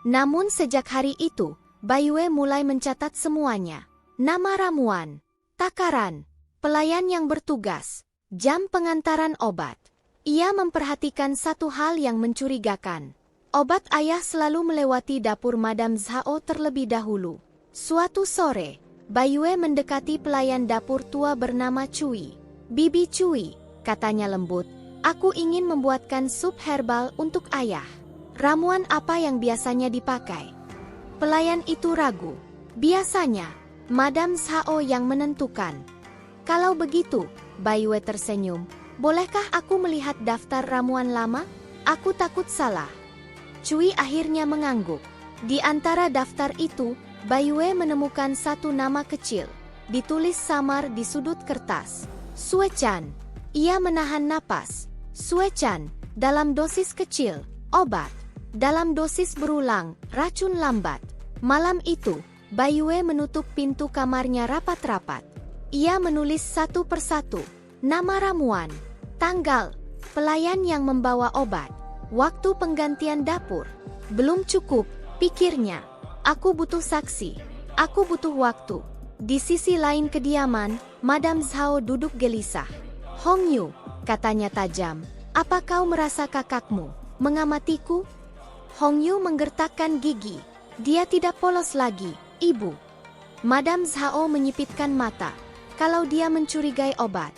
S1: Namun sejak hari itu, Baiyue mulai mencatat semuanya. Nama ramuan, takaran, pelayan yang bertugas, jam pengantaran obat. Ia memperhatikan satu hal yang mencurigakan. Obat ayah selalu melewati dapur Madame Zhao terlebih dahulu. Suatu sore, Baiyue mendekati pelayan dapur tua bernama Cui. Bibi Cui, katanya lembut, aku ingin membuatkan sup herbal untuk ayah. Ramuan apa yang biasanya dipakai? Pelayan itu ragu. Biasanya, Madame Zhao yang menentukan. Kalau begitu, Baiyue tersenyum, bolehkah aku melihat daftar ramuan lama? Aku takut salah. Cui akhirnya mengangguk. Di antara daftar itu, Baiyue menemukan satu nama kecil, ditulis samar di sudut kertas. Suechan. Ia menahan napas. Suechan, dalam dosis kecil, obat. Dalam dosis berulang, racun lambat. Malam itu, Baiyue menutup pintu kamarnya rapat-rapat. Ia menulis satu persatu, nama ramuan, tanggal, pelayan yang membawa obat, waktu penggantian dapur. Belum cukup, pikirnya. Aku butuh saksi, aku butuh waktu. Di sisi lain kediaman, Madame Zhao duduk gelisah. Hong Yu, katanya tajam, apa kau merasa kakakmu mengamatiku? Hong Yu menggertakkan gigi. Dia tidak polos lagi. Ibu. Madame Zhao menyipitkan mata. Kalau dia mencurigai obat.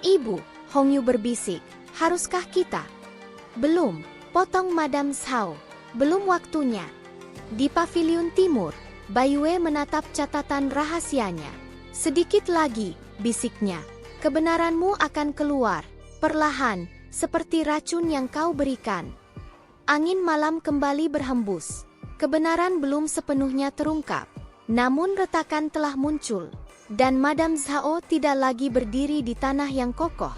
S1: Ibu, Hong Yu berbisik. Haruskah kita? Belum, potong Madame Zhao. Belum waktunya. Di paviliun timur, Baiyue menatap catatan rahasianya. Sedikit lagi, bisiknya. Kebenaranmu akan keluar, perlahan, seperti racun yang kau berikan. Angin malam kembali berhembus. Kebenaran belum sepenuhnya terungkap, namun retakan telah muncul. dan Madame Zhao tidak lagi berdiri di tanah yang kokoh.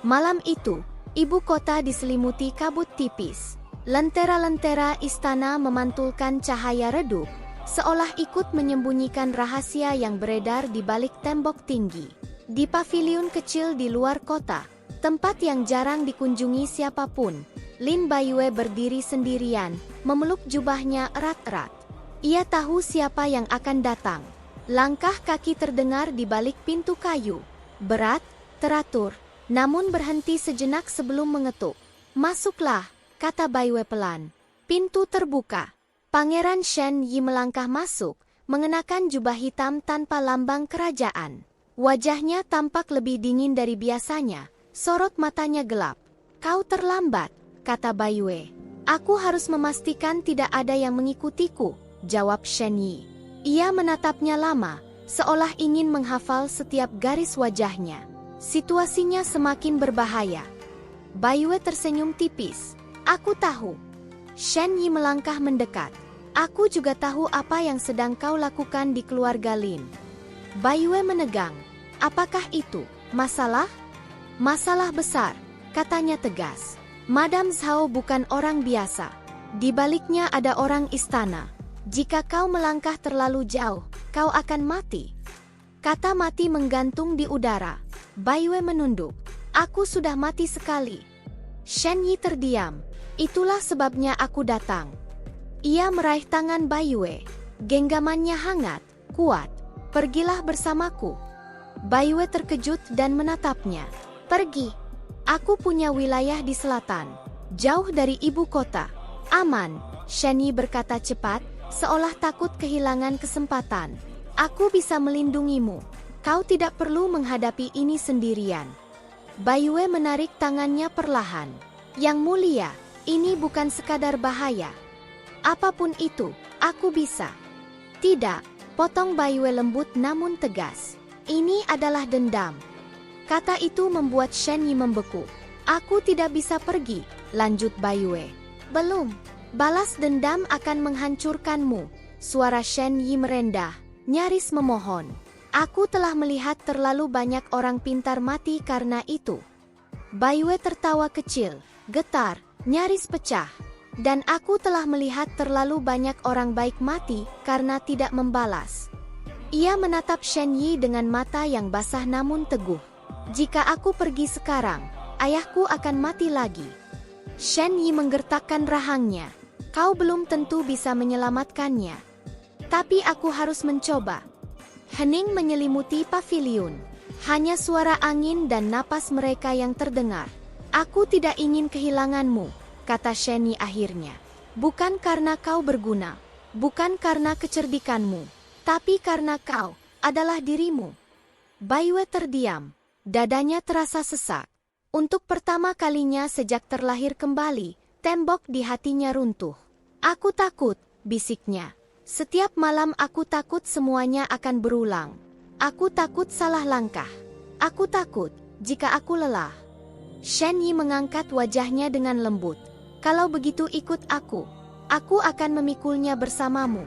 S1: Malam itu, ibu kota diselimuti kabut tipis. Lentera-lentera istana memantulkan cahaya redup, seolah ikut menyembunyikan rahasia yang beredar di balik tembok tinggi. Di paviliun kecil di luar kota, tempat yang jarang dikunjungi siapapun, Lin Baiyue berdiri sendirian, memeluk jubahnya erat-erat. Ia tahu siapa yang akan datang. Langkah kaki terdengar di balik pintu kayu. Berat, teratur, namun berhenti sejenak sebelum mengetuk. "Masuklah," kata Baiyue pelan. Pintu terbuka. Pangeran Shen Yi melangkah masuk, mengenakan jubah hitam tanpa lambang kerajaan. Wajahnya tampak lebih dingin dari biasanya, sorot matanya gelap. "Kau terlambat," kata Baiyue. "Aku harus memastikan tidak ada yang mengikutiku," jawab Shen Yi. Ia menatapnya lama, seolah ingin menghafal setiap garis wajahnya. Situasinya semakin berbahaya. Baiyue tersenyum tipis. "Aku tahu." Shen Yi melangkah mendekat. "Aku juga tahu apa yang sedang kau lakukan di keluarga Lin." Baiyue menegang. "Apakah itu masalah?" "Masalah besar," katanya tegas. "Madame Zhao bukan orang biasa. Di baliknya ada orang istana. Jika kau melangkah terlalu jauh, kau akan mati." Kata mati menggantung di udara. Baiyue menunduk. "Aku sudah mati sekali." Shen Yi terdiam. "Itulah sebabnya aku datang." Ia meraih tangan Baiyue. Genggamannya hangat, kuat. "Pergilah bersamaku." Baiyue terkejut dan menatapnya. "Pergi? Aku punya wilayah di selatan, jauh dari ibu kota. Aman," Shen Yi berkata cepat, seolah takut kehilangan kesempatan. "Aku bisa melindungimu. Kau tidak perlu menghadapi ini sendirian." Baiyue menarik tangannya perlahan. "Yang mulia, ini bukan sekadar bahaya. Apapun itu, aku bisa." "Tidak," potong Baiyue lembut namun tegas. "Ini adalah dendam." Kata itu membuat Shen Yi membeku. "Aku tidak bisa pergi," lanjut Baiyue. "Belum. Balas dendam akan menghancurkanmu." Suara Shen Yi merendah, nyaris memohon. "Aku telah melihat terlalu banyak orang pintar mati karena itu." Baiyue tertawa kecil, getar, nyaris pecah. "Dan aku telah melihat terlalu banyak orang baik mati karena tidak membalas." Ia menatap Shen Yi dengan mata yang basah namun teguh. "Jika aku pergi sekarang, ayahku akan mati lagi." Shen Yi menggertakkan rahangnya. "Kau belum tentu bisa menyelamatkannya. Tapi aku harus mencoba." Hening menyelimuti paviliun. Hanya suara angin dan napas mereka yang terdengar. "Aku tidak ingin kehilanganmu," kata Shen Yi akhirnya. "Bukan karena kau berguna, bukan karena kecerdikanmu, tapi karena kau adalah dirimu." Baiyue terdiam. Dadanya terasa sesak. Untuk pertama kalinya sejak terlahir kembali, tembok di hatinya runtuh. "Aku takut," bisiknya. "Setiap malam aku takut semuanya akan berulang. Aku takut salah langkah. Aku takut jika aku lelah." Shen Yi mengangkat wajahnya dengan lembut. "Kalau begitu ikut aku. Aku akan memikulnya bersamamu."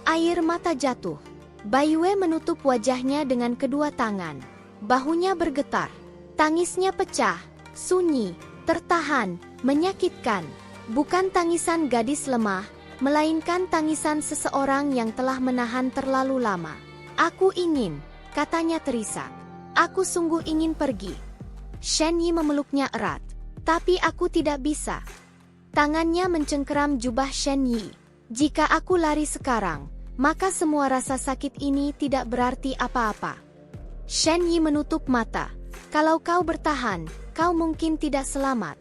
S1: Air mata jatuh. Baiyue menutup wajahnya dengan kedua tangan. Bahunya bergetar. Tangisnya pecah, sunyi, tertahan, menyakitkan. Bukan tangisan gadis lemah, melainkan tangisan seseorang yang telah menahan terlalu lama. "Aku ingin," katanya terisak. "Aku sungguh ingin pergi." Shen Yi memeluknya erat. "Tapi aku tidak bisa." Tangannya mencengkeram jubah Shen Yi. "Jika aku lari sekarang, maka semua rasa sakit ini tidak berarti apa-apa." Shen Yi menutup mata. "Kalau kau bertahan, kau mungkin tidak selamat."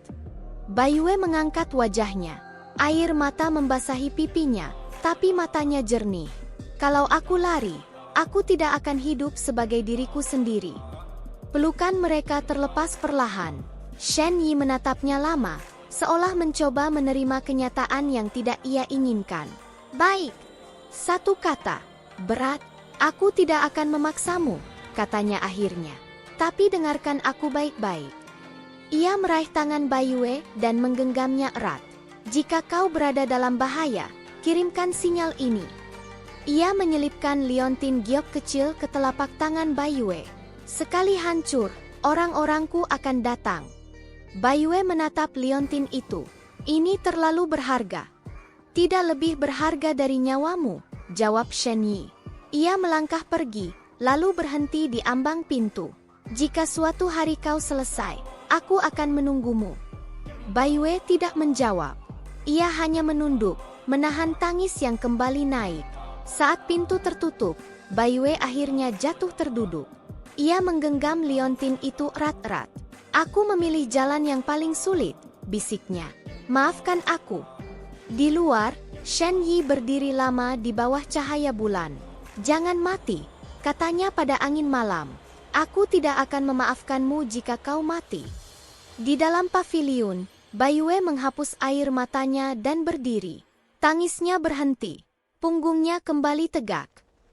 S1: Baiyue mengangkat wajahnya. Air mata membasahi pipinya, tapi matanya jernih. "Kalau aku lari, aku tidak akan hidup sebagai diriku sendiri." Pelukan mereka terlepas perlahan. Shen Yi menatapnya lama, seolah mencoba menerima kenyataan yang tidak ia inginkan. "Baik." Satu kata, berat. "Aku tidak akan memaksamu," katanya akhirnya. "Tapi dengarkan aku baik-baik." Ia meraih tangan Baiyue dan menggenggamnya erat. "Jika kau berada dalam bahaya, kirimkan sinyal ini." Ia menyelipkan liontin giok kecil ke telapak tangan Bai Yue. Sekali hancur, orang-orangku akan datang. Bai Yue menatap liontin itu. Ini terlalu berharga. Tidak lebih berharga dari nyawamu, jawab Shen Yi. Ia melangkah pergi, lalu berhenti di ambang pintu. Jika suatu hari kau selesai, aku akan menunggumu. Bai Yue tidak menjawab. Ia hanya menunduk, menahan tangis yang kembali naik. Saat pintu tertutup, Bai Yue akhirnya jatuh terduduk. Ia menggenggam liontin itu erat-erat. Aku memilih jalan yang paling sulit, bisiknya. Maafkan aku. Di luar, Shen Yi berdiri lama di bawah cahaya bulan. Jangan mati, katanya pada angin malam. Aku tidak akan memaafkanmu jika kau mati. Di dalam paviliun, Bai Yue menghapus air matanya dan berdiri. Tangisnya berhenti. Punggungnya kembali tegak.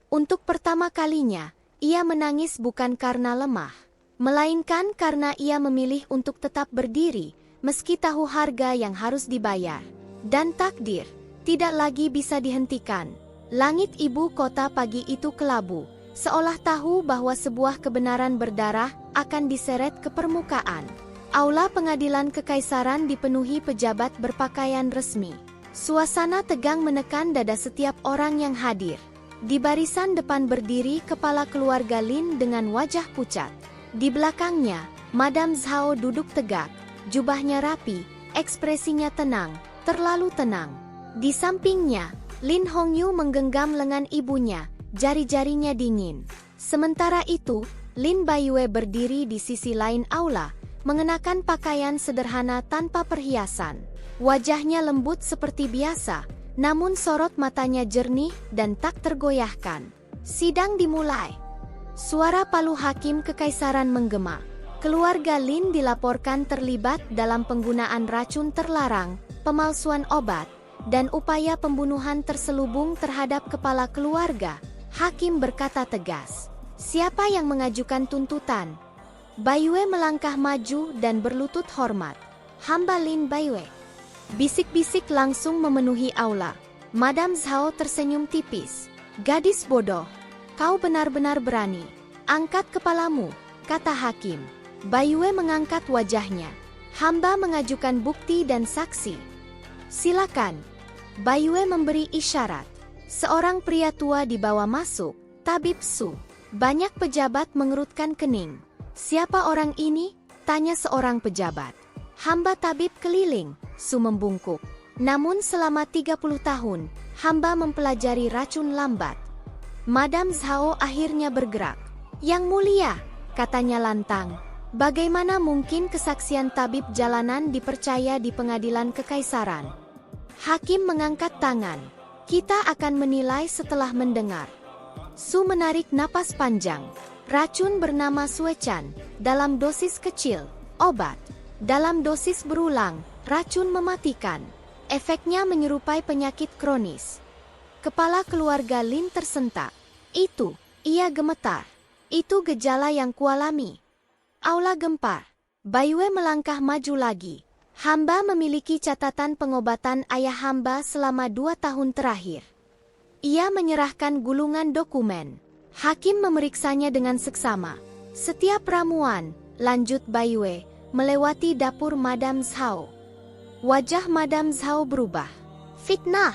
S1: Untuk pertama kalinya, ia menangis bukan karena lemah, melainkan karena ia memilih untuk tetap berdiri, meski tahu harga yang harus dibayar. Dan takdir tidak lagi bisa dihentikan. Langit ibu kota pagi itu kelabu, seolah tahu bahwa sebuah kebenaran berdarah akan diseret ke permukaan. Aula pengadilan kekaisaran dipenuhi pejabat berpakaian resmi. Suasana tegang menekan dada setiap orang yang hadir. Di barisan depan berdiri kepala keluarga Lin dengan wajah pucat. Di belakangnya, Madame Zhao duduk tegak, jubahnya rapi, ekspresinya tenang, terlalu tenang. Di sampingnya, Lin Hongyu menggenggam lengan ibunya, jari-jarinya dingin. Sementara itu, Lin Bai Yue berdiri di sisi lain aula, mengenakan pakaian sederhana tanpa perhiasan. Wajahnya lembut seperti biasa, namun sorot matanya jernih dan tak tergoyahkan. Sidang dimulai. Suara palu hakim kekaisaran menggema. Keluarga Lin dilaporkan terlibat dalam penggunaan racun terlarang, pemalsuan obat, dan upaya pembunuhan terselubung terhadap kepala keluarga. Hakim berkata tegas. Siapa yang mengajukan tuntutan? Bai Yue melangkah maju dan berlutut hormat. Hamba Lin Bai Yue. Bisik-bisik langsung memenuhi aula. Madame Zhao tersenyum tipis. Gadis bodoh, kau benar-benar berani. Angkat kepalamu, kata hakim. Bai Yue mengangkat wajahnya. Hamba mengajukan bukti dan saksi. Silakan. Bai Yue memberi isyarat. Seorang pria tua dibawa masuk, Tabib Su. Banyak pejabat mengerutkan kening. Siapa orang ini? Tanya seorang pejabat. Hamba tabib keliling, Su membungkuk. Namun selama 30 tahun, hamba mempelajari racun lambat. Madame Zhao akhirnya bergerak. Yang mulia, katanya lantang. Bagaimana mungkin kesaksian tabib jalanan dipercaya di pengadilan kekaisaran? Hakim mengangkat tangan. Kita akan menilai setelah mendengar. Su menarik napas panjang. Racun bernama Suechan, dalam dosis kecil, obat. Dalam dosis berulang, racun mematikan. Efeknya menyerupai penyakit kronis. Kepala keluarga Lin tersentak. Itu, ia gemetar. Itu gejala yang kualami. Aula gempar. Bai Yue melangkah maju lagi. Hamba memiliki catatan pengobatan ayah hamba selama 2 tahun terakhir. Ia menyerahkan gulungan dokumen. Hakim memeriksanya dengan seksama. Setiap ramuan, lanjut Bai Yue, melewati dapur Madame Zhao. Wajah Madame Zhao berubah. Fitnah?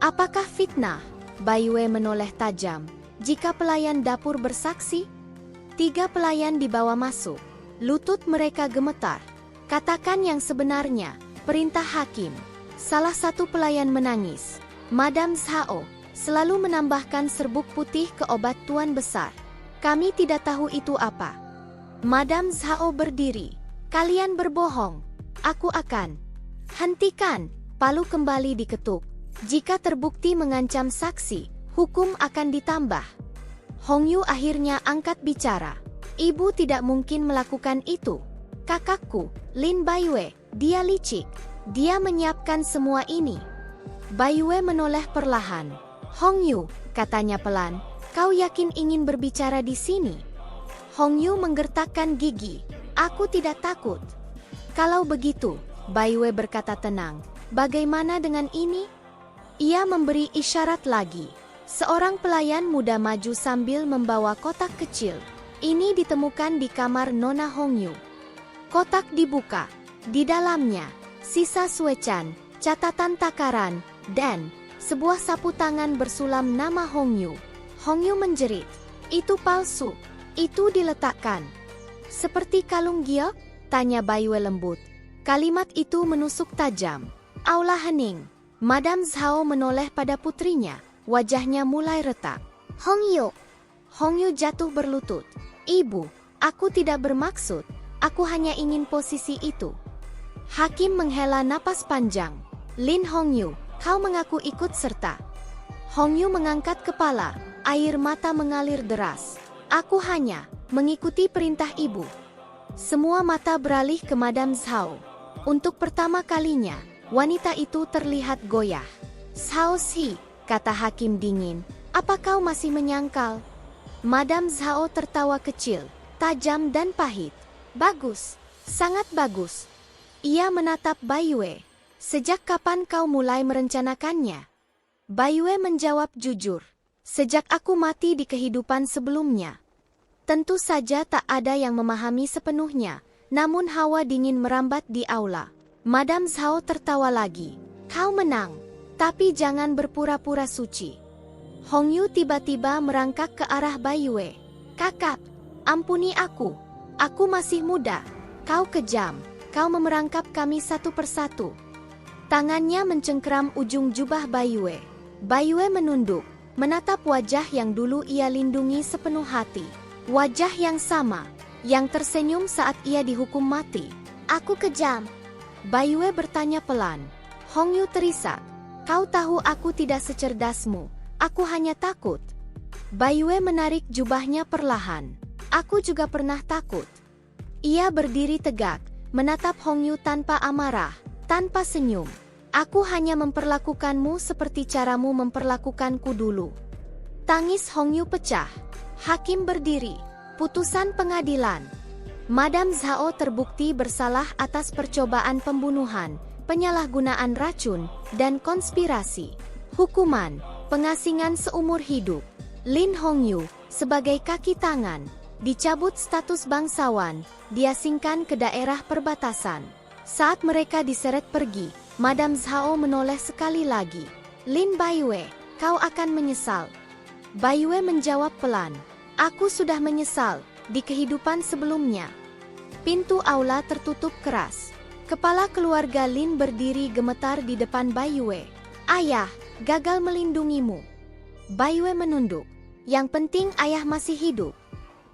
S1: Apakah fitnah? Bai Yue menoleh tajam. Jika pelayan dapur bersaksi? 3 pelayan dibawa masuk. Lutut mereka gemetar. Katakan yang sebenarnya, perintah hakim. Salah satu pelayan menangis. Madame Zhao selalu menambahkan serbuk putih ke obat tuan besar. Kami tidak tahu itu apa. Madame Zhao berdiri. Kalian berbohong. Aku akan. Hentikan. Palu kembali diketuk. Jika terbukti mengancam saksi, hukum akan ditambah. Hongyu akhirnya angkat bicara. Ibu tidak mungkin melakukan itu. Kakakku, Lin Bai Yue, dia licik. Dia menyiapkan semua ini. Bai Yue menoleh perlahan. Hongyu, katanya pelan, kau yakin ingin berbicara di sini? Hongyu menggertakkan gigi. Aku tidak takut. Kalau begitu, Bai Yue berkata tenang, bagaimana dengan ini? Ia memberi isyarat lagi. Seorang pelayan muda maju sambil membawa kotak kecil. Ini ditemukan di kamar Nona Hongyu. Kotak dibuka. Di dalamnya, sisa suecan, catatan takaran, dan sebuah sapu tangan bersulam nama Hongyu. Hongyu menjerit. Itu palsu. Itu diletakkan. Seperti kalung giok? Tanya Baiwei lembut. Kalimat itu menusuk tajam. Aula hening. Madam Zhao menoleh pada putrinya. Wajahnya mulai retak. Hongyu. Hongyu jatuh berlutut. Ibu, aku tidak bermaksud. Aku hanya ingin posisi itu. Hakim menghela napas panjang. Lin Hongyu, kau mengaku ikut serta. Hongyu mengangkat kepala. Air mata mengalir deras. Aku hanya mengikuti perintah ibu. Semua mata beralih ke Madam Zhao. Untuk pertama kalinya, wanita itu terlihat goyah. Zhao Si, kata hakim dingin. Apa kau masih menyangkal? Madam Zhao tertawa kecil, tajam dan pahit. Bagus, sangat bagus. Ia menatap Baiwei. Sejak kapan kau mulai merencanakannya? Baiwei menjawab jujur. Sejak aku mati di kehidupan sebelumnya. Tentu saja tak ada yang memahami sepenuhnya, namun hawa dingin merambat di aula. Madam Zhao tertawa lagi. Kau menang, tapi jangan berpura-pura suci. Hongyu tiba-tiba merangkak ke arah Baiwei. Kakak, ampuni aku. Aku masih muda. Kau kejam. Kau memerangkap kami satu persatu. Tangannya mencengkeram ujung jubah Baiwei. Baiwei menunduk, menatap wajah yang dulu ia lindungi sepenuh hati. Wajah yang sama, yang tersenyum saat ia dihukum mati. Aku kejam. Baiwei bertanya pelan. Hongyu terisak. Kau tahu aku tidak secerdasmu. Aku hanya takut. Baiwei menarik jubahnya perlahan. Aku juga pernah takut. Ia berdiri tegak, menatap Hongyu tanpa amarah, tanpa senyum. Aku hanya memperlakukanmu seperti caramu memperlakukanku dulu. Tangis Hongyu pecah. Hakim berdiri. Putusan pengadilan. Madam Zhao terbukti bersalah atas percobaan pembunuhan, penyalahgunaan racun, dan konspirasi. Hukuman, pengasingan seumur hidup. Lin Hongyu, sebagai kaki tangan, dicabut status bangsawan, diasingkan ke daerah perbatasan. Saat mereka diseret pergi, Madam Zhao menoleh sekali lagi. Lin Baiwei, kau akan menyesal. Baiwei menjawab pelan. Aku sudah menyesal, di kehidupan sebelumnya. Pintu aula tertutup keras. Kepala keluarga Lin berdiri gemetar di depan Baiwei. Ayah, gagal melindungimu. Baiwei menunduk. Yang penting ayah masih hidup.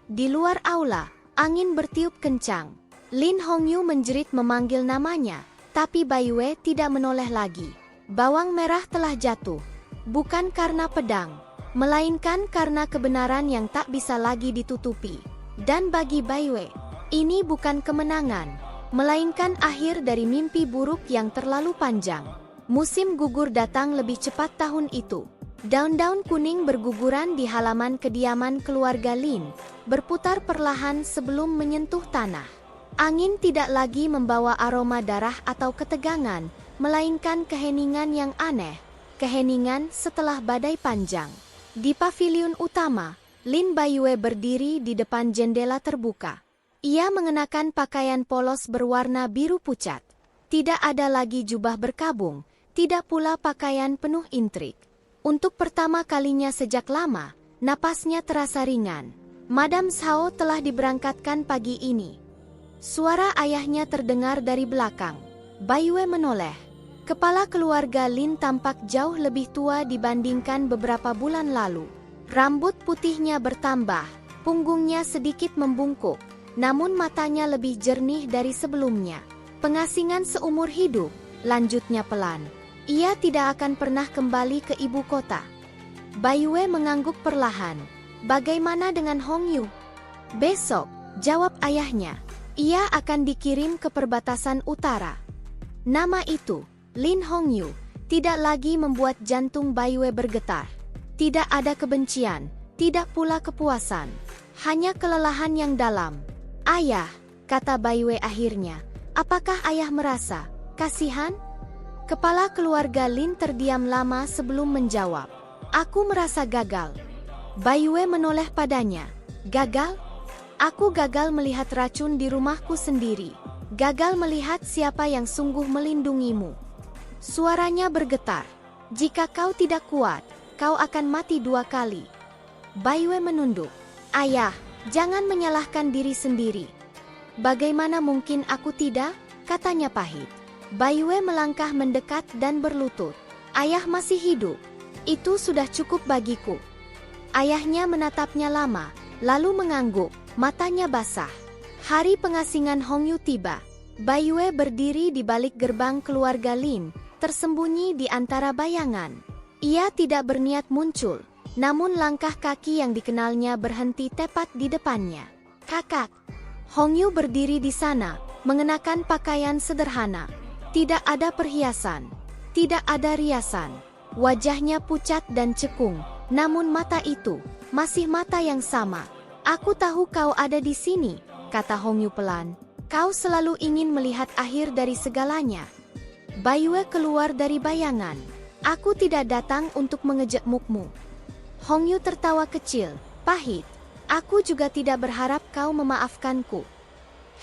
S1: Di luar aula, angin bertiup kencang. Lin Hongyu menjerit memanggil namanya, tapi Baiwei tidak menoleh lagi. Bawang merah telah jatuh. Bukan karena pedang, melainkan karena kebenaran yang tak bisa lagi ditutupi. Dan bagi Baiwei, ini bukan kemenangan, melainkan akhir dari mimpi buruk yang terlalu panjang. Musim gugur datang lebih cepat tahun itu. Daun-daun kuning berguguran di halaman kediaman keluarga Lin, berputar perlahan sebelum menyentuh tanah. Angin tidak lagi membawa aroma darah atau ketegangan, melainkan keheningan yang aneh, keheningan setelah badai panjang. Di paviliun utama, Lin Baiwei berdiri di depan jendela terbuka. Ia mengenakan pakaian polos berwarna biru pucat. Tidak ada lagi jubah berkabung, tidak pula pakaian penuh intrik. Untuk pertama kalinya sejak lama, napasnya terasa ringan. Madam Zhao telah diberangkatkan pagi ini. Suara ayahnya terdengar dari belakang. Baiwei menoleh. Kepala keluarga Lin tampak jauh lebih tua dibandingkan beberapa bulan lalu. Rambut putihnya bertambah, punggungnya sedikit membungkuk, namun matanya lebih jernih dari sebelumnya. Pengasingan seumur hidup, lanjutnya pelan. Ia tidak akan pernah kembali ke ibu kota. Baiwei mengangguk perlahan. Bagaimana dengan Hongyu? Besok, jawab ayahnya. Ia akan dikirim ke perbatasan utara. Nama itu, Lin Hongyu, tidak lagi membuat jantung Baiwei bergetar. Tidak ada kebencian, tidak pula kepuasan. Hanya kelelahan yang dalam. Ayah, kata Baiwei akhirnya. Apakah ayah merasa kasihan? Kepala keluarga Lin terdiam lama sebelum menjawab. Aku merasa gagal. Bai Wei menoleh padanya. Gagal? Aku gagal melihat racun di rumahku sendiri. Gagal melihat siapa yang sungguh melindungimu. Suaranya bergetar. Jika kau tidak kuat, kau akan mati 2 kali. Bai Wei menunduk. Ayah, jangan menyalahkan diri sendiri. Bagaimana mungkin aku tidak? Katanya pahit. Bai Wei melangkah mendekat dan berlutut. Ayah masih hidup. Itu sudah cukup bagiku. Ayahnya menatapnya lama, lalu mengangguk, matanya basah. Hari pengasingan Hong Yu tiba. Bai Wei berdiri di balik gerbang keluarga Lin, tersembunyi di antara bayangan. Ia tidak berniat muncul, namun langkah kaki yang dikenalnya berhenti tepat di depannya. Kakak. Hong Yu berdiri di sana, mengenakan pakaian sederhana. Tidak ada perhiasan, tidak ada riasan. Wajahnya pucat dan cekung, namun mata itu masih mata yang sama. Aku tahu kau ada di sini, kata Hong Yu pelan. Kau selalu ingin melihat akhir dari segalanya. Bai Wei keluar dari bayangan. Aku tidak datang untuk mengejekmukmu. Hong Yu tertawa kecil, pahit. Aku juga tidak berharap kau memaafkanku.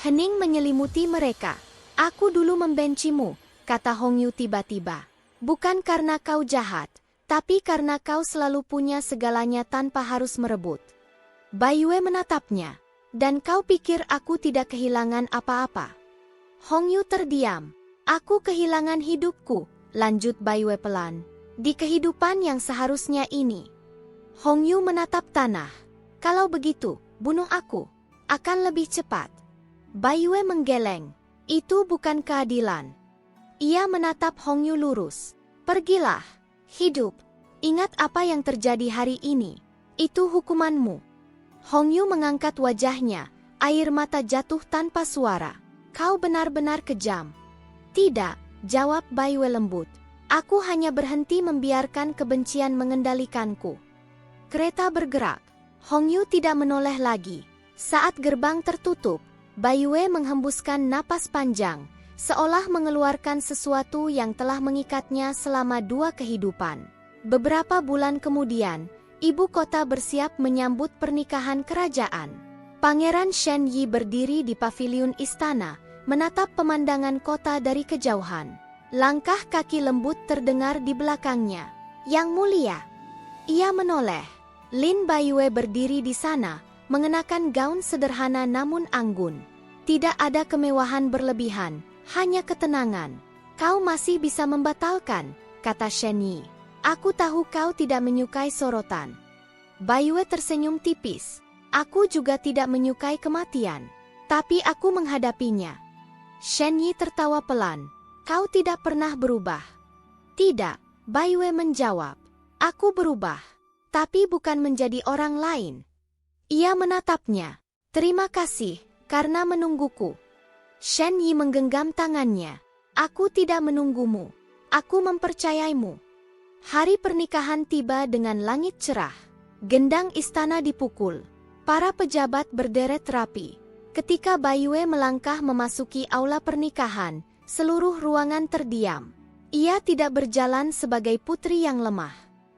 S1: Hening menyelimuti mereka. Aku dulu membencimu, kata Hong Yu tiba-tiba. Bukan karena kau jahat, tapi karena kau selalu punya segalanya tanpa harus merebut. Bai Wei menatapnya. Dan kau pikir aku tidak kehilangan apa-apa? Hong Yu terdiam. Aku kehilangan hidupku, lanjut Bai Wei pelan. Di kehidupan yang seharusnya ini. Hong Yu menatap tanah. Kalau begitu, bunuh aku. Akan lebih cepat. Bai Wei menggeleng. Itu bukan keadilan. Ia menatap Hong Yu lurus. Pergilah. Hidup. Ingat apa yang terjadi hari ini. Itu hukumanmu. Hong Yu mengangkat wajahnya. Air mata jatuh tanpa suara. Kau benar-benar kejam. Tidak, jawab Bai Wei lembut. Aku hanya berhenti membiarkan kebencian mengendalikanku. Kereta bergerak. Hong Yu tidak menoleh lagi. Saat gerbang tertutup, Bai Wei menghembuskan napas panjang, seolah mengeluarkan sesuatu yang telah mengikatnya selama 2 kehidupan. Beberapa bulan kemudian, ibu kota bersiap menyambut pernikahan kerajaan. Pangeran Shen Yi berdiri di paviliun istana, menatap pemandangan kota dari kejauhan. Langkah kaki lembut terdengar di belakangnya. Yang mulia. Ia menoleh. Lin Bai Wei berdiri di sana, mengenakan gaun sederhana namun anggun. Tidak ada kemewahan berlebihan, hanya ketenangan. Kau masih bisa membatalkan, kata Shen Yi. Aku tahu kau tidak menyukai sorotan. Bai Wei tersenyum tipis. Aku juga tidak menyukai kematian. Tapi aku menghadapinya. Shen Yi tertawa pelan. Kau tidak pernah berubah. Tidak, Bai Wei menjawab. Aku berubah. Tapi bukan menjadi orang lain. Ia menatapnya. Terima kasih, karena menungguku. Shen Yi menggenggam tangannya. Aku tidak menunggumu. Aku mempercayaimu. Hari pernikahan tiba dengan langit cerah. Gendang istana dipukul. Para pejabat berderet rapi. Ketika Bai Wei melangkah memasuki aula pernikahan, seluruh ruangan terdiam. Ia tidak berjalan sebagai putri yang lemah.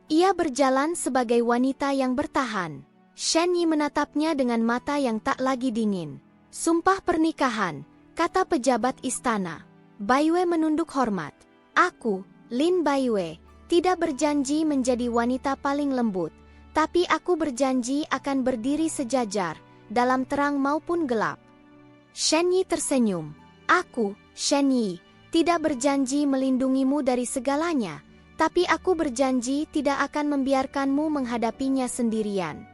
S1: Ia berjalan sebagai wanita yang bertahan. Shen Yi menatapnya dengan mata yang tak lagi dingin. Sumpah pernikahan, kata pejabat istana. Bai Wei menunduk hormat. Aku, Lin Bai Wei, tidak berjanji menjadi wanita paling lembut, tapi aku berjanji akan berdiri sejajar, dalam terang maupun gelap. Shen Yi tersenyum. Aku, Shen Yi, tidak berjanji melindungimu dari segalanya, tapi aku berjanji tidak akan membiarkanmu menghadapinya sendirian.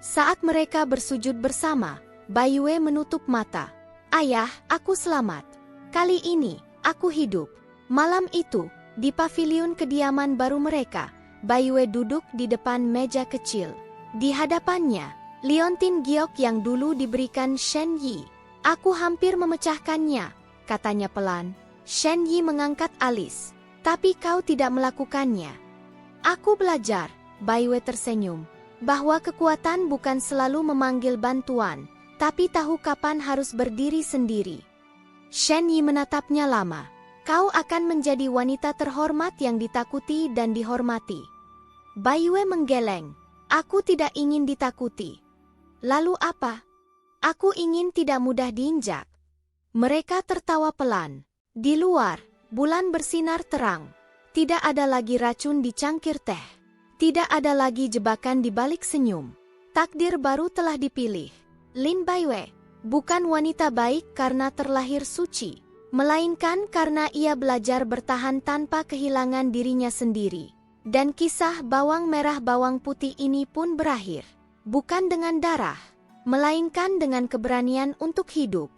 S1: Saat mereka bersujud bersama, Bai Wei menutup mata. Ayah, aku selamat. Kali ini, aku hidup. Malam itu, di paviliun kediaman baru mereka, Bai Wei duduk di depan meja kecil. Di hadapannya, liontin giok yang dulu diberikan Shen Yi. Aku hampir memecahkannya, katanya pelan. Shen Yi mengangkat alis. Tapi kau tidak melakukannya. Aku belajar, Bai Wei tersenyum, bahwa kekuatan bukan selalu memanggil bantuan, tapi tahu kapan harus berdiri sendiri. Shen Yi menatapnya lama. Kau akan menjadi wanita terhormat yang ditakuti dan dihormati. Baiyue menggeleng. Aku tidak ingin ditakuti. Lalu apa? Aku ingin tidak mudah diinjak. Mereka tertawa pelan. Di luar, bulan bersinar terang. Tidak ada lagi racun di cangkir teh. Tidak ada lagi jebakan di balik senyum. Takdir baru telah dipilih. Lin Baiyue bukan wanita baik karena terlahir suci, melainkan karena ia belajar bertahan tanpa kehilangan dirinya sendiri. Dan kisah bawang merah bawang putih ini pun berakhir. Bukan dengan darah, melainkan dengan keberanian untuk hidup.